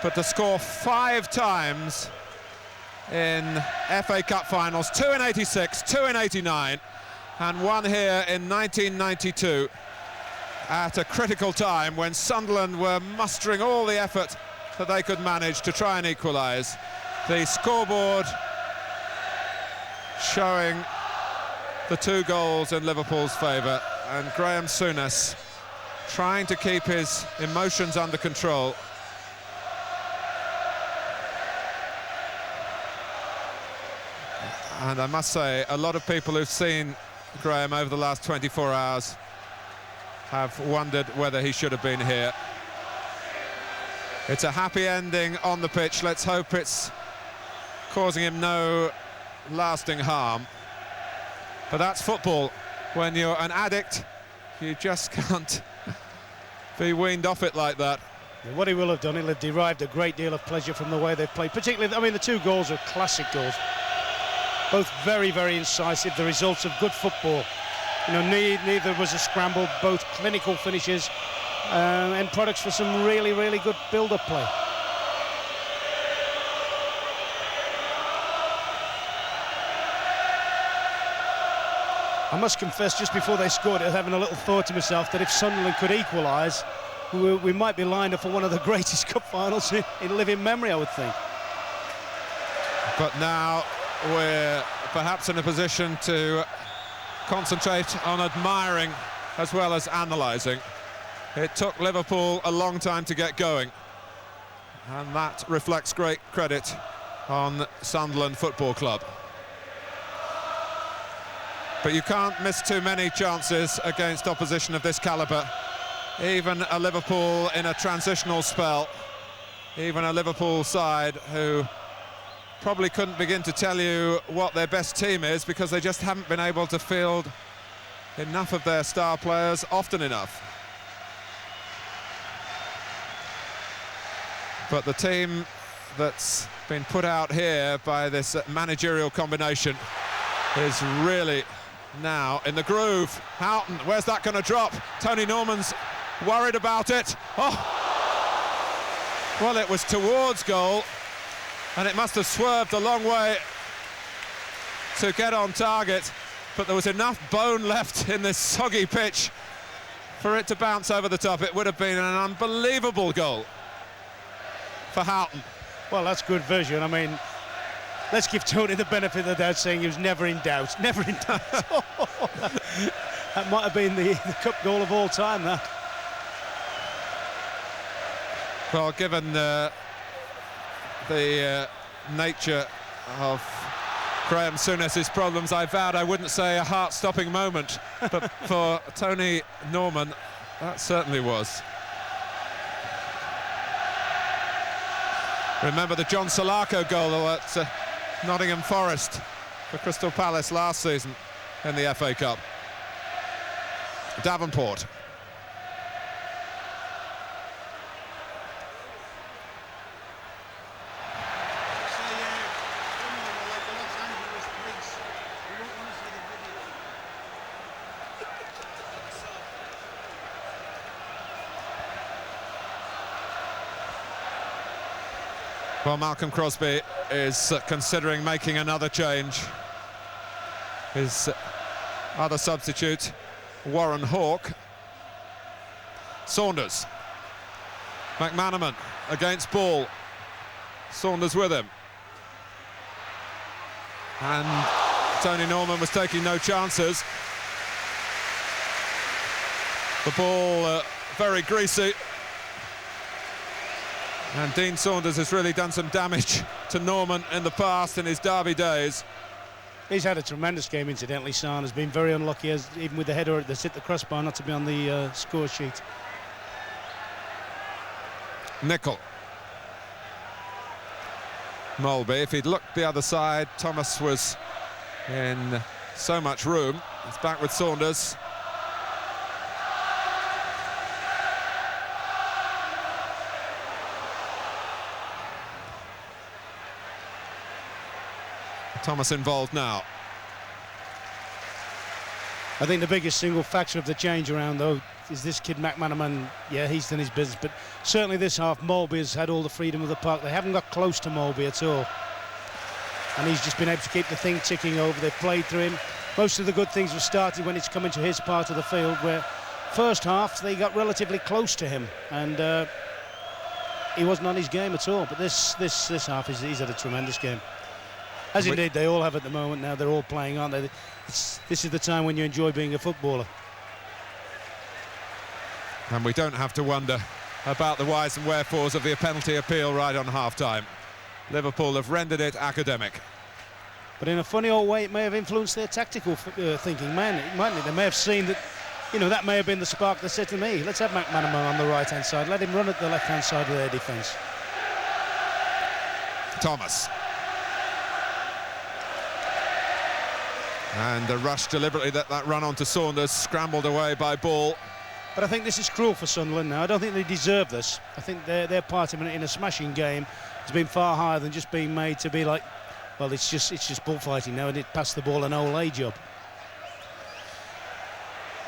but to score 5 times in FA Cup finals, 2 in 86, 2 in 89, and 1 here in 1992, at a critical time when Sunderland were mustering all the effort that they could manage to try and equalise. The scoreboard showing the 2 goals in Liverpool's favour, and Graham Souness trying to keep his emotions under control. And I must say, a lot of people who've seen Graham over the last 24 hours have wondered whether he should have been here. It's a happy ending on the pitch. Let's hope it's causing him no lasting harm. But that's football. When you're an addict, you just can't be weaned off it like that. What he will have done, he'll have derived a great deal of pleasure from the way they've played. Particularly, I mean, the 2 goals are classic goals. Both very, very incisive, the results of good football. You know, neither was a scramble, both clinical finishes and products for some really, really good build-up play. I must confess, just before they scored, I was having a little thought to myself that if Sunderland could equalise, we might be lined up for one of the greatest cup finals in living memory, I would think. But now we're perhaps in a position to concentrate on admiring as well as analysing. It took Liverpool a long time to get going, and that reflects great credit on Sunderland Football Club. But you can't miss too many chances against opposition of this calibre. Even a Liverpool in a transitional spell, even a Liverpool side who probably couldn't begin to tell you what their best team is because they just haven't been able to field enough of their star players often enough. But the team that's been put out here by this managerial combination is really now in the groove. Houghton, where's that going to drop? Tony Norman's worried about it. Oh, well, it was towards goal, and it must have swerved a long way to get on target, but there was enough bone left in this soggy pitch for it to bounce over the top. It would have been an unbelievable goal for Houghton. Well, that's good vision. I mean, let's give Tony the benefit of the doubt, saying he was never in doubt. Never in doubt. That might have been the cup goal of all time, that. Well, given the nature of Graham Souness's problems, I vowed I wouldn't say a heart-stopping moment, but for Tony Norman, that certainly was. Remember the John Salako goal at Nottingham Forest for Crystal Palace last season in the FA Cup. Davenport. Well, Malcolm Crosby is considering making another change. His other substitute, Warren Hawke. Saunders. McManaman against ball. Saunders with him. And Tony Norman was taking no chances. The ball very greasy. And Dean Saunders has really done some damage to Norman in the past in his Derby days. He's had a tremendous game, incidentally. San has been very unlucky, as even with the header that's hit the crossbar, not to be on the score sheet. Nicol. Molby, if he'd looked the other side, Thomas was in so much room. He's back with Saunders. Thomas involved now. I think the biggest single factor of the change around, though, is this kid McManaman. Yeah, he's done his business, but certainly this half, Molby has had all the freedom of the park. They haven't got close to Molby at all. And he's just been able to keep the thing ticking over. They've played through him. Most of the good things have started when it's come into his part of the field, where first half they got relatively close to him, and he wasn't on his game at all. But this half, he's had a tremendous game. As indeed they all have at the moment now. They're all playing, aren't they? This is the time when you enjoy being a footballer. And we don't have to wonder about the whys and wherefores of the penalty appeal right on half-time. Liverpool have rendered it academic. But in a funny old way, it may have influenced their tactical thinking, mightn't it? They may have seen that, you know, that may have been the spark that said to me, let's have McManaman on the right-hand side, let him run at the left-hand side of their defence. Thomas. And a rush deliberately, that run onto Saunders, scrambled away by Ball. But I think this is cruel for Sunderland now. I don't think they deserve this. I think their part in a smashing game has been far higher than just being made to be like, well, it's just bullfighting now, and it passed the ball an Ole job.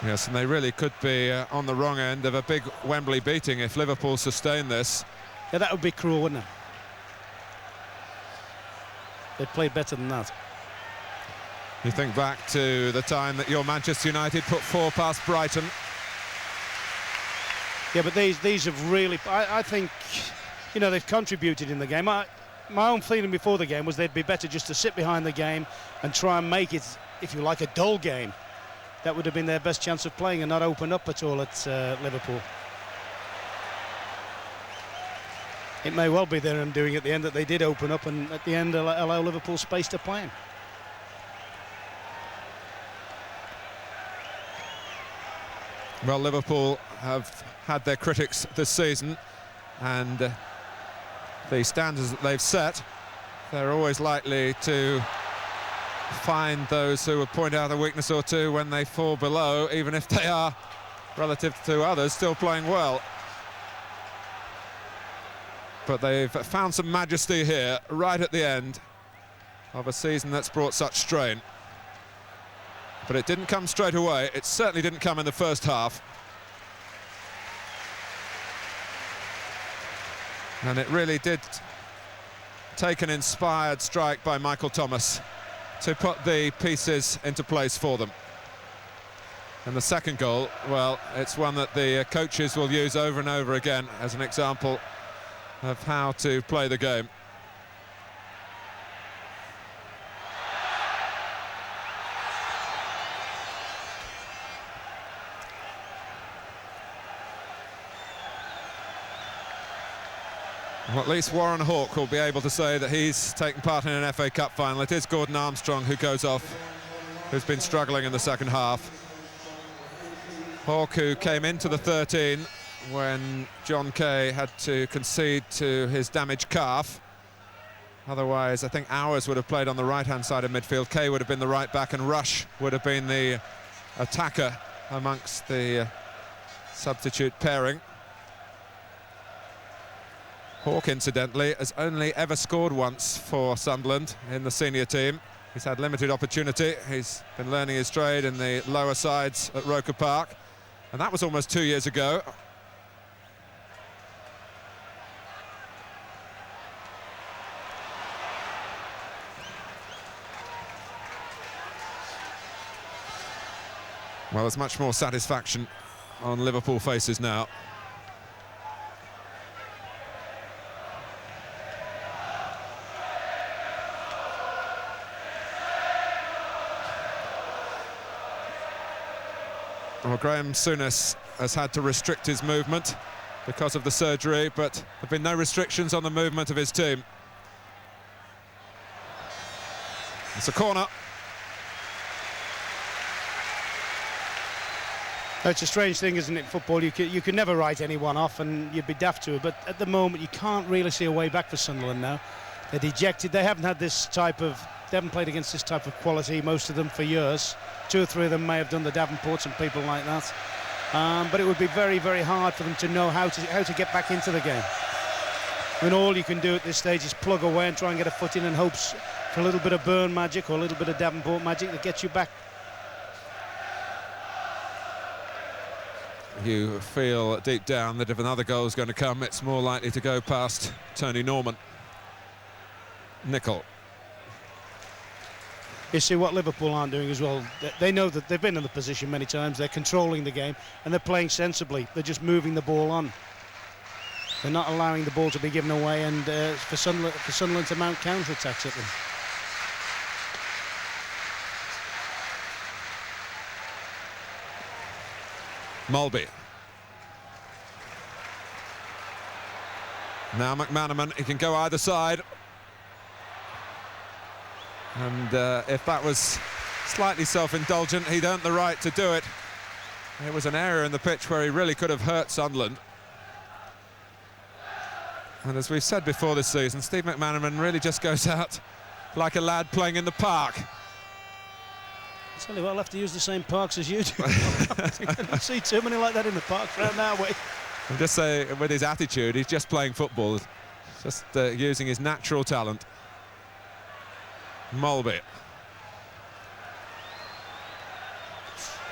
Yes, and they really could be on the wrong end of a big Wembley beating if Liverpool sustain this. Yeah, that would be cruel, wouldn't it? They played better than that. You think back to the time that your Manchester United put 4 past Brighton. Yeah, but these have really, I think, you know, they've contributed in the game. My own feeling before the game was they'd be better just to sit behind the game and try and make it, if you like, a dull game. That would have been their best chance of playing and not open up at all at Liverpool. It may well be their undoing at the end that they did open up and at the end allow Liverpool space to play in. Well, Liverpool have had their critics this season, and the standards that they've set, they're always likely to find those who would point out a weakness or two when they fall below, even if they are, relative to others, still playing well. But they've found some majesty here, right at the end of a season that's brought such strain. But it didn't come straight away. It certainly didn't come in the first half. And it really did take an inspired strike by Michael Thomas to put the pieces into place for them. And the second goal, well, it's one that the coaches will use over and over again as an example of how to play the game. Well, at least Warren Hawke will be able to say that he's taken part in an FA Cup final. It is Gordon Armstrong who goes off, who's been struggling in the second half. Hawke, who came into the 13 when John Kay had to concede to his damaged calf. Otherwise, I think Hours would have played on the right-hand side of midfield. Kay would have been the right back, and Rush would have been the attacker amongst the substitute pairing. Hawke, incidentally, has only ever scored once for Sunderland in the senior team. He's had limited opportunity. He's been learning his trade in the lower sides at Roker Park, and that was almost 2 years ago. Well, there's much more satisfaction on Liverpool faces now. Well, Graham Souness has had to restrict his movement because of the surgery, but there have been no restrictions on the movement of his team. It's a corner. It's a strange thing, isn't it, football? You can never write anyone off, and you'd be daft to it, but at the moment you can't really see a way back for Sunderland now. They're dejected. They haven't had this type of... They haven't played against this type of quality, most of them, for years. 2 or 3 of them may have done the Davenports and people like that. But it would be very, very hard for them to know how to get back into the game. I mean, all you can do at this stage is plug away and try and get a foot in and hopes for a little bit of Burn magic or a little bit of Davenport magic that gets you back. You feel deep down that if another goal is going to come, it's more likely to go past Tony Norman. Nicol. You see what Liverpool aren't doing as well. They know that they've been in the position many times. They're controlling the game and they're playing sensibly. They're just moving the ball on. They're not allowing the ball to be given away and for Sunderland to mount counter-attacks at them. Mulby. Now McManaman, he can go either side. And if that was slightly self-indulgent, he'd earned the right to do it. It was an area in the pitch where he really could have hurt Sunderland. And as we've said before this season, Steve McManaman really just goes out like a lad playing in the park. I tell you what, I'll have to use the same parks as you do. You can't see too many like that in the park around our way. I'm just saying, with his attitude, he's just playing football, just using his natural talent. Mulby.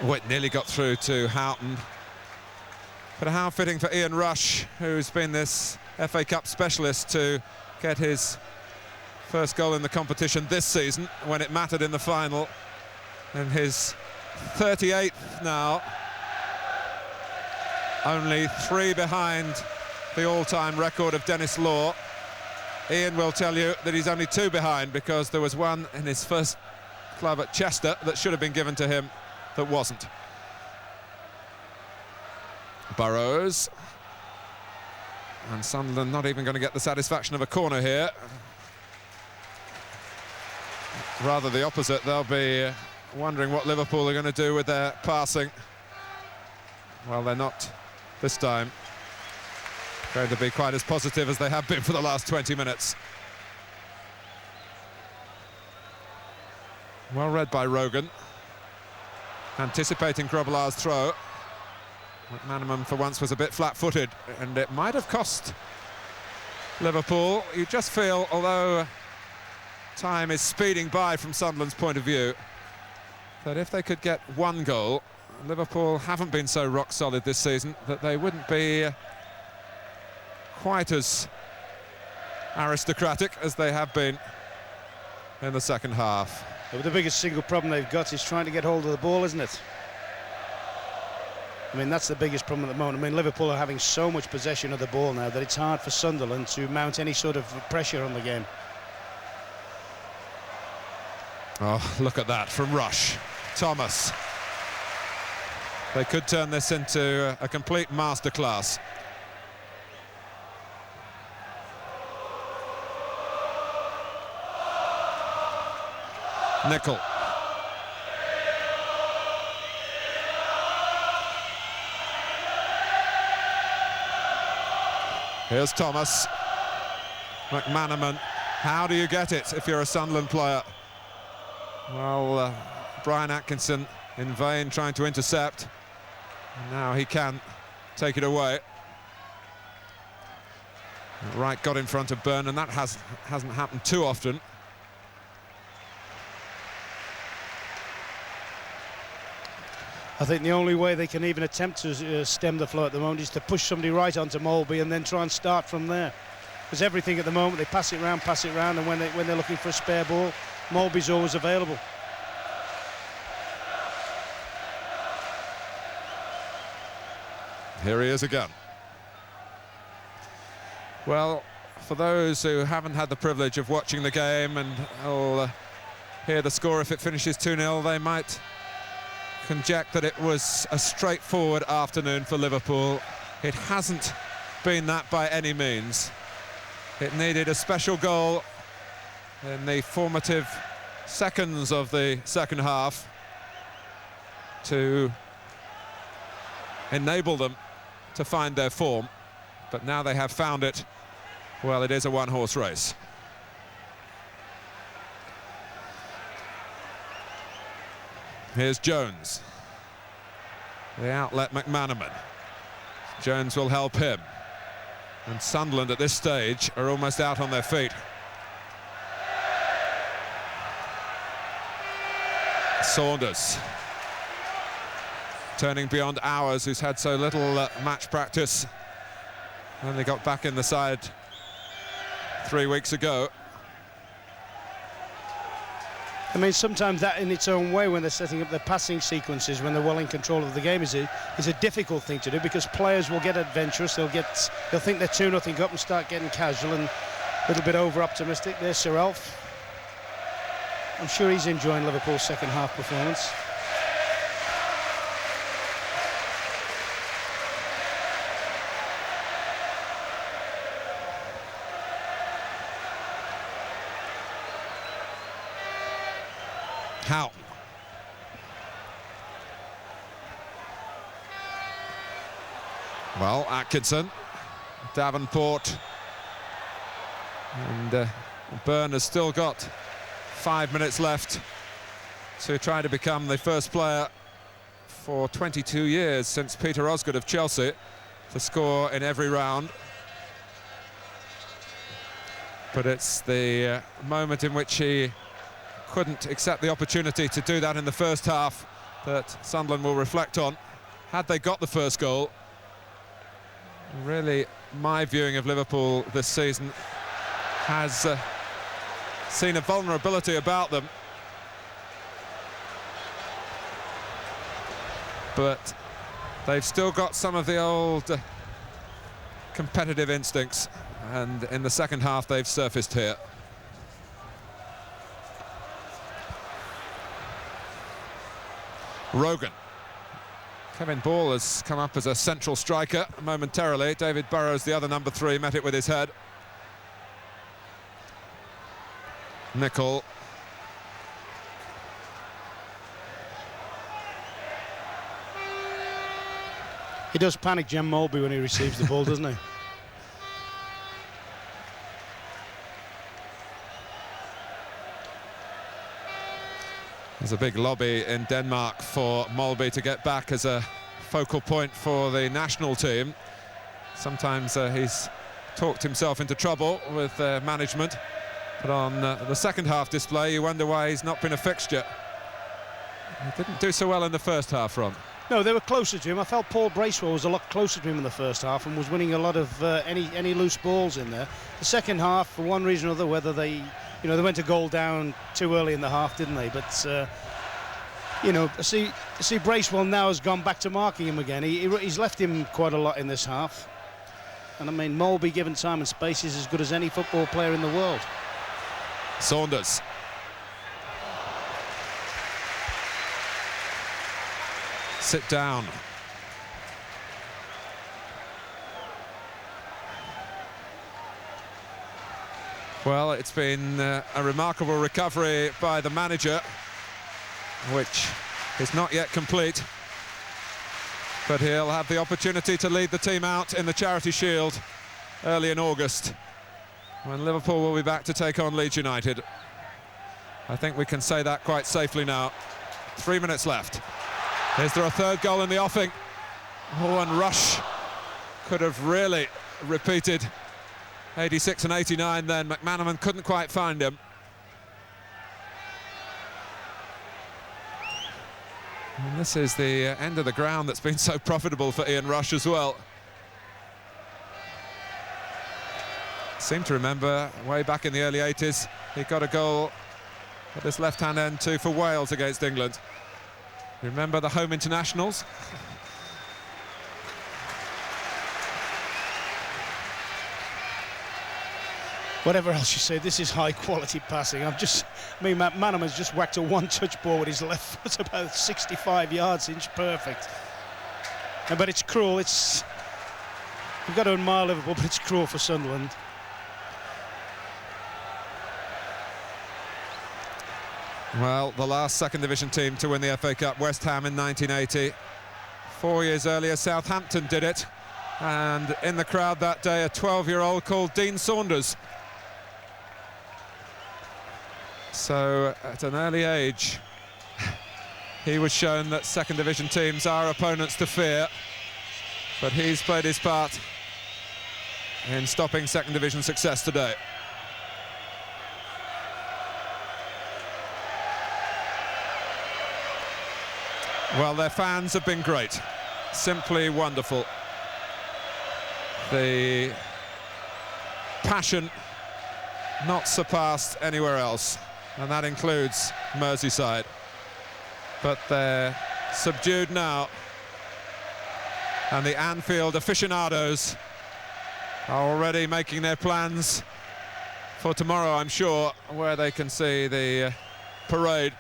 Oh, it nearly got through to Houghton. But how fitting for Ian Rush, who's been this FA Cup specialist, to get his first goal in the competition this season when it mattered in the final. And his 38th now. Only 3 behind the all-time record of Dennis Law. Ian will tell you that he's only 2 behind because there was one in his first club at Chester that should have been given to him that wasn't. Burrows. And Sunderland not even going to get the satisfaction of a corner here. Rather the opposite, they'll be wondering what Liverpool are going to do with their passing. Well, they're not this time going to be quite as positive as they have been for the last 20 minutes. Well read by Rogan. Anticipating Grobbelaar's throw. McManaman for once was a bit flat-footed, and it might have cost Liverpool. You just feel, although time is speeding by from Sunderland's point of view, that if they could get 1 goal, Liverpool haven't been so rock solid this season that they wouldn't be quite as aristocratic as they have been in the second half. But the biggest single problem they've got is trying to get hold of the ball, isn't it? I mean, that's the biggest problem at the moment. I mean, Liverpool are having so much possession of the ball now that it's hard for Sunderland to mount any sort of pressure on the game. Oh, look at that from Rush. Thomas. They could turn this into a complete masterclass. Nicol. Here's Thomas. McManaman. How do you get it if you're a Sunderland player? Well, Brian Atkinson in vain trying to intercept. Now he can take it away. Wright got in front of Byrne, and that hasn't happened too often. I think the only way they can even attempt to stem the flow at the moment is to push somebody right onto Mulby and then try and start from there. Because everything at the moment, they pass it round, and when they're looking for a spare ball, Mulby's always available. Here he is again. Well, for those who haven't had the privilege of watching the game and will hear the score if it finishes 2-0, they might conject that it was a straightforward afternoon for Liverpool. It hasn't been that by any means. It needed a special goal in the formative seconds of the second half to enable them to find their form, but now they have found it. Well, it is a one-horse race. Here's Jones. The outlet McManaman. Jones will help him. And Sunderland at this stage are almost out on their feet. Saunders. Turning beyond Hours, who's had so little match practice. Only got back in the side 3 weeks ago. I mean, sometimes that in its own way, when they're setting up their passing sequences, when they're well in control of the game, is a difficult thing to do, because players will get adventurous. They'll think they're 2-0 up and start getting casual and a little bit over-optimistic. There's Sir Alf. I'm sure he's enjoying Liverpool's second half performance. Houghton. Well, Atkinson, Davenport, and Byrne has still got 5 minutes left to try to become the first player for 22 years since Peter Osgood of Chelsea to score in every round. But it's the moment in which he couldn't accept the opportunity to do that in the first half that Sunderland will reflect on. Had they got the first goal, really my viewing of Liverpool this season has seen a vulnerability about them, but they've still got some of the old competitive instincts, and in the second half they've surfaced here. Rogan. Kevin Ball has come up as a central striker momentarily. David Burrows, the other number 3, met it with his head. Nicol. He does panic Jem Mulby when he receives the ball, doesn't he? There's a big lobby in Denmark for Mulby to get back as a focal point for the national team. Sometimes he's talked himself into trouble with management, but on the second half display you wonder why he's not been a fixture. He didn't do so well in the first half, Ron. No, they were closer to him. I felt Paul Bracewell was a lot closer to him in the first half and was winning a lot of any loose balls in there. The second half, for one reason or other, whether they went a goal down too early in the half, didn't they? But I see Bracewell now has gone back to marking him again. He's left him quite a lot in this half. And I mean, Mulby, given time and space, is as good as any football player in the world. Saunders. Sit down. Well, it's been a remarkable recovery by the manager, which is not yet complete, but he'll have the opportunity to lead the team out in the Charity Shield early in August, when Liverpool will be back to take on Leeds United. I think we can say that quite safely now. 3 minutes left. Is there a third goal in the offing? Oh, and Rush could have really repeated 86 and 89 then. McManaman couldn't quite find him. And this is the end of the ground that's been so profitable for Ian Rush as well. Seem to remember way back in the early 80s he got a goal at this left-hand end too for Wales against England. Remember the home internationals? whatever else you say, this is high-quality passing. McManaman's just whacked a one-touch ball with his left foot about 65 yards, inch perfect. But it's cruel. You've got to admire Liverpool, but it's cruel for Sunderland. Well, the last second division team to win the FA Cup, West Ham in 1980. 4 years earlier, Southampton did it. And in the crowd that day, a 12-year-old called Dean Saunders. So at an early age, he was shown that second division teams are opponents to fear. But he's played his part in stopping second division success today. Well, their fans have been great. Simply wonderful. The passion not surpassed anywhere else, and that includes Merseyside. But they're subdued now, and the Anfield aficionados are already making their plans for tomorrow, I'm sure, where they can see the parade.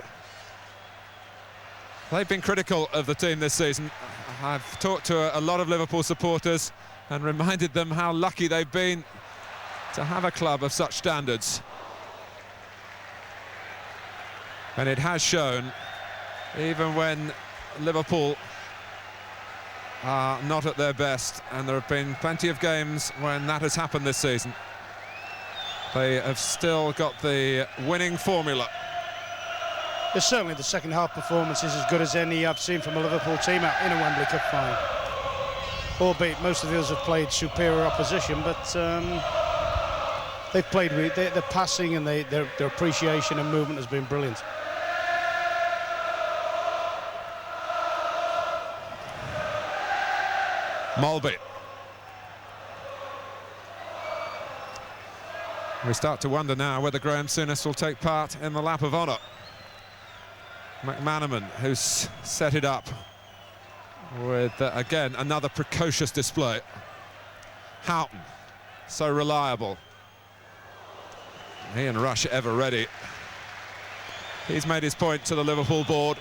They've been critical of the team this season. I've talked to a lot of Liverpool supporters and reminded them how lucky they've been to have a club of such standards. And it has shown, even when Liverpool are not at their best, and there have been plenty of games when that has happened this season, they have still got the winning formula. Certainly the second half performance is as good as any I've seen from a Liverpool team out in a Wembley Cup final. Albeit most of the others have played superior opposition, but they've played with the passing, and their appreciation and movement has been brilliant. Mulby. We start to wonder now whether Graham Souness will take part in the lap of honour. McManaman, who's set it up with, again, another precocious display. Houghton, so reliable. Ian Rush ever ready. He's made his point to the Liverpool board.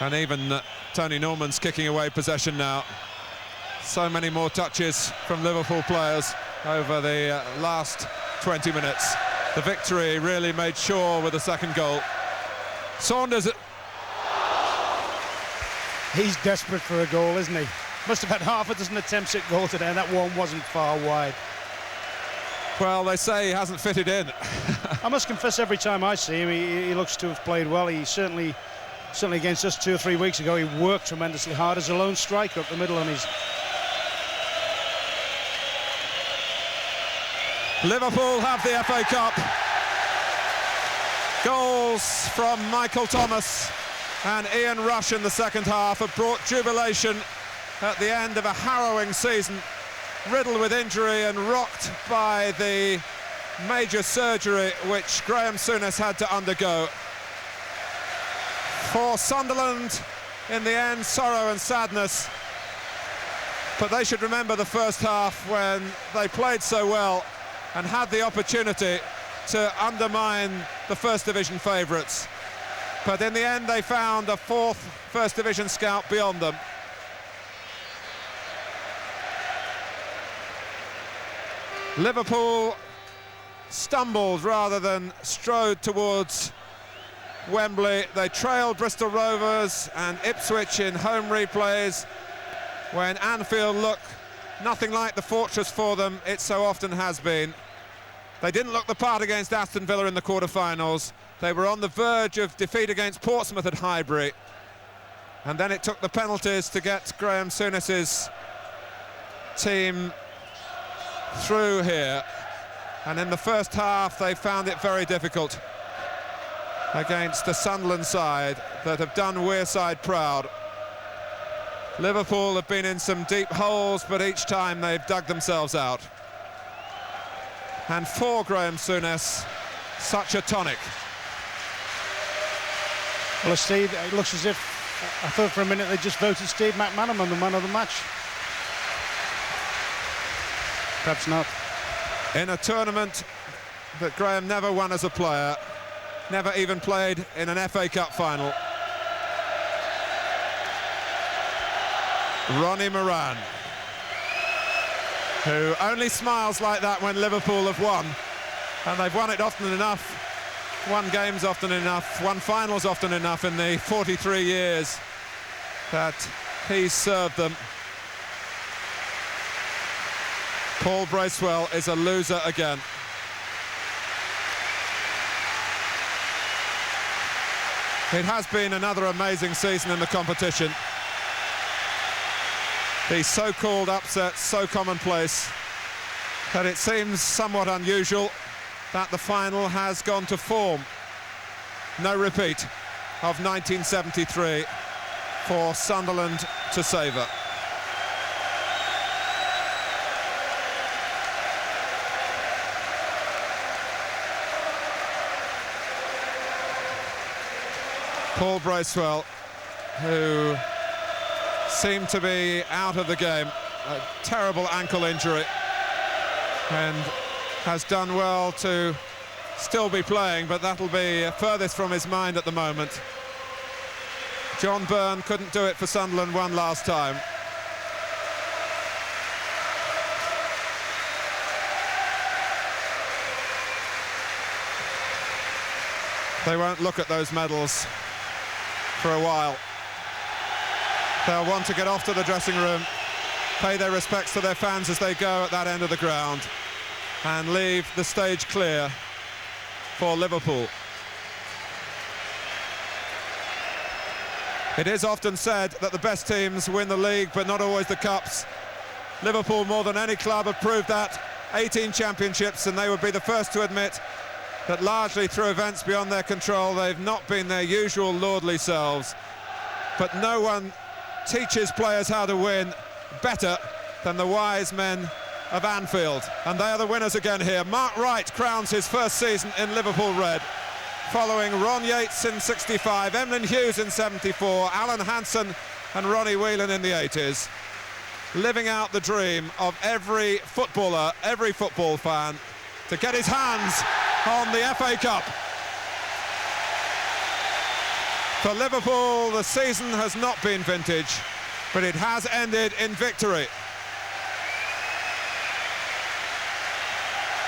And even Tony Norman's kicking away possession now. So many more touches from Liverpool players over the last 20 minutes. The victory really made sure with the second goal. Saunders. He's desperate for a goal, isn't he? Must have had half a dozen attempts at goal today, and that one wasn't far wide. Well, they say he hasn't fitted in. I must confess, every time I see him, he looks to have played well. He certainly against us 2 or 3 weeks ago, he worked tremendously hard as a lone striker up the middle, and he's... Liverpool have the FA Cup. Goals from Michael Thomas and Ian Rush in the second half have brought jubilation at the end of a harrowing season, riddled with injury and rocked by the major surgery which Graham Souness had to undergo. For Sunderland, in the end, sorrow and sadness, but they should remember the first half when they played so well and had the opportunity to undermine the First Division favourites. But in the end, they found a fourth First Division scout beyond them. Liverpool stumbled rather than strode towards Wembley. They trailed Bristol Rovers and Ipswich in home replays when Anfield looked nothing like the fortress for them it so often has been. They didn't look the part against Aston Villa in the quarter-finals. They were on the verge of defeat against Portsmouth at Highbury. And then it took the penalties to get Graham Souness's team through here. And in the first half, they found it very difficult against the Sunderland side that have done Wearside proud. Liverpool have been in some deep holes, but each time they've dug themselves out. And for Graham Souness, such a tonic. Well, Steve, it looks as if, I thought for a minute they just voted Steve McManaman the man of the match. Perhaps not. in a tournament that Graham never won as a player, never even played in an FA Cup final. Ronnie Moran, who only smiles like that when Liverpool have won, and they've won it often enough, won games often enough, won finals often enough in the 43 years that he's served them. Paul Bracewell is a loser again. It has been another amazing season in the competition. These so-called upsets so commonplace that it seems somewhat unusual that the final has gone to form. No repeat of 1973 for Sunderland to savour. Paul Bracewell, who seemed to be out of the game, a terrible ankle injury, and has done well to still be playing, but that'll be furthest from his mind at the moment. John Byrne couldn't do it for Sunderland one last time. They won't look at those medals for a while. They'll want to get off to the dressing room, pay their respects to their fans as they go at that end of the ground, and leave the stage clear for Liverpool. It is often said that the best teams win the league, but not always the cups. Liverpool, more than any club, have proved that. 18 championships, and they would be the first to admit that largely through events beyond their control, they've not been their usual lordly selves. But no one teaches players how to win better than the wise men of Anfield, and they are the winners again here. Mark Wright crowns his first season in Liverpool red, following Ron Yates in 65, Emlyn Hughes in 74, Alan Hansen and Ronnie Whelan in the 80s, living out the dream of every footballer, every football fan, to get his hands on the FA Cup. For Liverpool, the season has not been vintage, but it has ended in victory.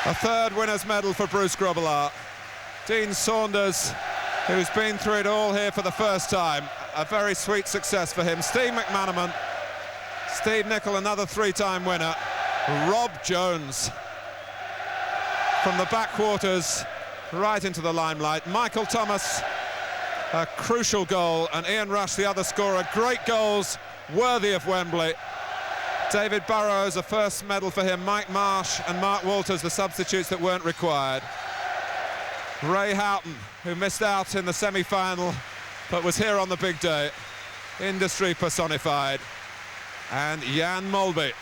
A third winner's medal for Bruce Grobbelaar. Dean Saunders, who's been through it all here for the first time, a very sweet success for him. Steve McManaman, Steve Nicol, another three-time winner. Rob Jones, from the backwaters right into the limelight. Michael Thomas, a crucial goal, and Ian Rush, the other scorer. Great goals, worthy of Wembley. David Burrows, a first medal for him. Mike Marsh and Mark Walters, the substitutes that weren't required. Ray Houghton, who missed out in the semi-final, but was here on the big day. Industry personified. And Jan Molby.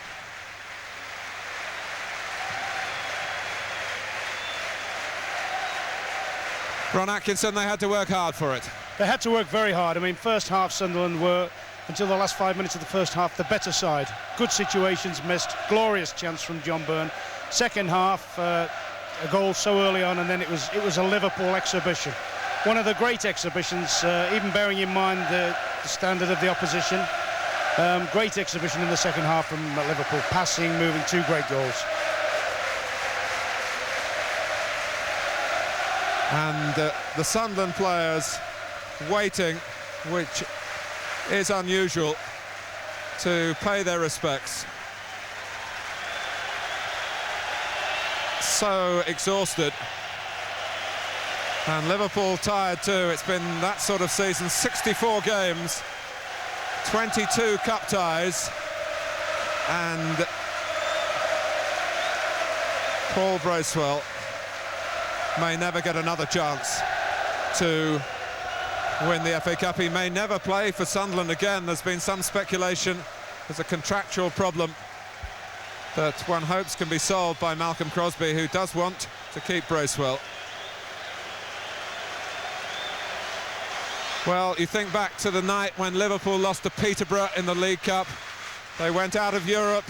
Ron Atkinson, they had to work hard for it. They had to work very hard. I mean, first half Sunderland were, until the last 5 minutes of the first half, the better side. Good situations missed, glorious chance from John Byrne. Second half, a goal so early on, and then it was a Liverpool exhibition. One of the great exhibitions, even bearing in mind the standard of the opposition. Great exhibition in the second half from Liverpool, passing, moving, two great goals. And the Sunderland players waiting, which is unusual, to pay their respects. So exhausted. And Liverpool tired too. It's been that sort of season. 64 games, 22 cup ties, and Paul Bracewell may never get another chance to win the FA Cup. He may never play for Sunderland again. There's been some speculation. There's a contractual problem that one hopes can be solved by Malcolm Crosby, who does want to keep Bracewell. Well, you think back to the night when Liverpool lost to Peterborough in the League Cup. They went out of Europe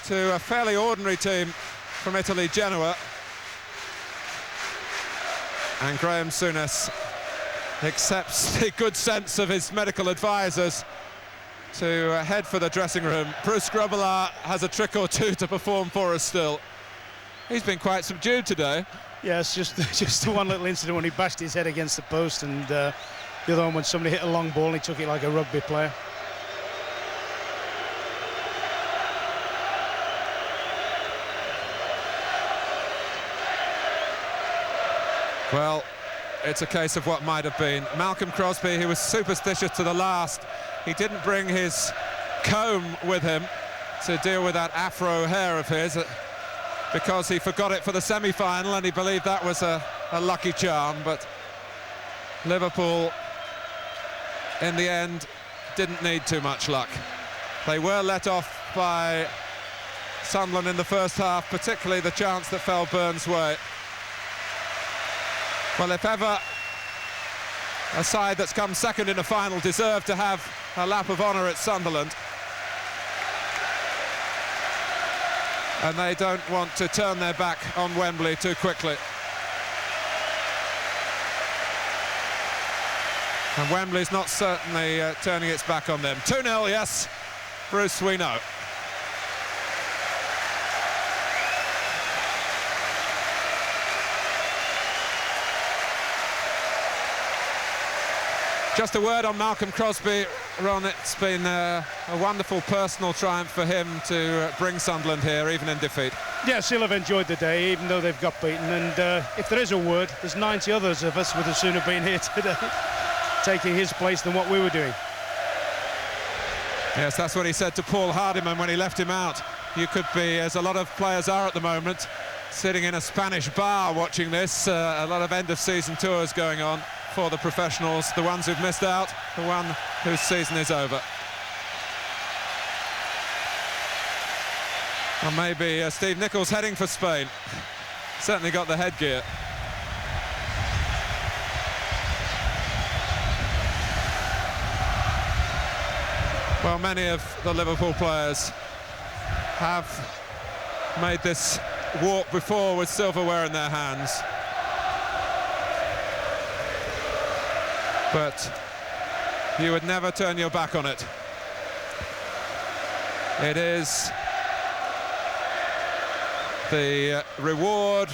to a fairly ordinary team from Italy, Genoa. And Graham Souness accepts the good sense of his medical advisors to head for the dressing room. Bruce Grobbelaar has a trick or two to perform for us still. He's been quite subdued today. Yes, just the one little incident when he bashed his head against the post, and the other one when somebody hit a long ball and he took it like a rugby player. Well, it's a case of what might have been. Malcolm Crosby, who was superstitious to the last, he didn't bring his comb with him to deal with that afro hair of his because he forgot it for the semi-final and he believed that was a lucky charm, but Liverpool in the end didn't need too much luck. They were let off by Sunderland in the first half, particularly the chance that fell Burns' way. Well, if ever a side that's come second in a final deserved to have a lap of honour at Sunderland, and they don't want to turn their back on Wembley too quickly. And Wembley's not certainly turning its back on them. 2-0, yes, Bruce, we know. Just a word on Malcolm Crosby, Ron. It's been a wonderful personal triumph for him to bring Sunderland here, even in defeat. Yes, he'll have enjoyed the day, even though they've got beaten. And if there is a word, there's 90 others of us would have sooner been here today, taking his place than what we were doing. Yes, that's what he said to Paul Hardiman when he left him out. You could be, as a lot of players are at the moment, sitting in a Spanish bar watching this. A lot of end-of-season tours going on for the professionals, the ones who've missed out, the one whose season is over. And maybe Steve Nicholls heading for Spain. Certainly got the headgear. Well, many of the Liverpool players have made this walk before with silverware in their hands. But you would never turn your back on it. It is the reward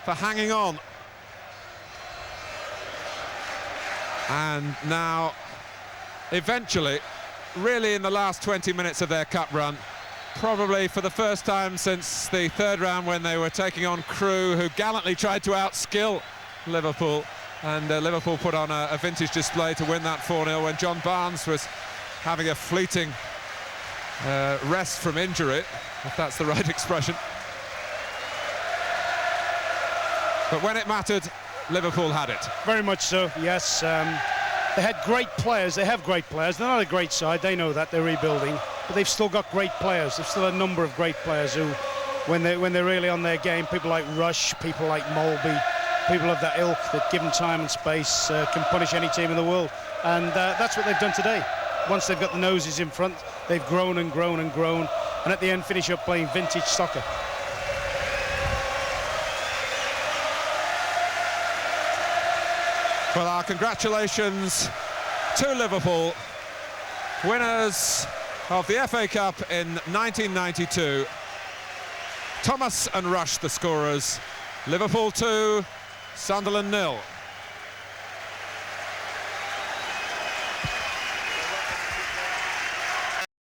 for hanging on. And now, eventually, really in the last 20 minutes of their cup run, probably for the first time since the third round when they were taking on Crewe, who gallantly tried to outskill Liverpool. And Liverpool put on a vintage display to win that 4-0 when John Barnes was having a fleeting rest from injury, if that's the right expression. But when it mattered, Liverpool had it. Very much so, yes. They had great players, they have great players. They're not a great side, they know that, they're rebuilding. But they've still got great players. There's still a number of great players who, when they're really on their game, people like Rush, people like Molby, people of that ilk that, given time and space, can punish any team in the world. And that's what they've done today. Once they've got the noses in front, they've grown and grown and grown, and at the end finish up playing vintage soccer. Well, our congratulations to Liverpool, winners of the FA Cup in 1992. Thomas and Rush, the scorers. Liverpool 2, Sunderland 0.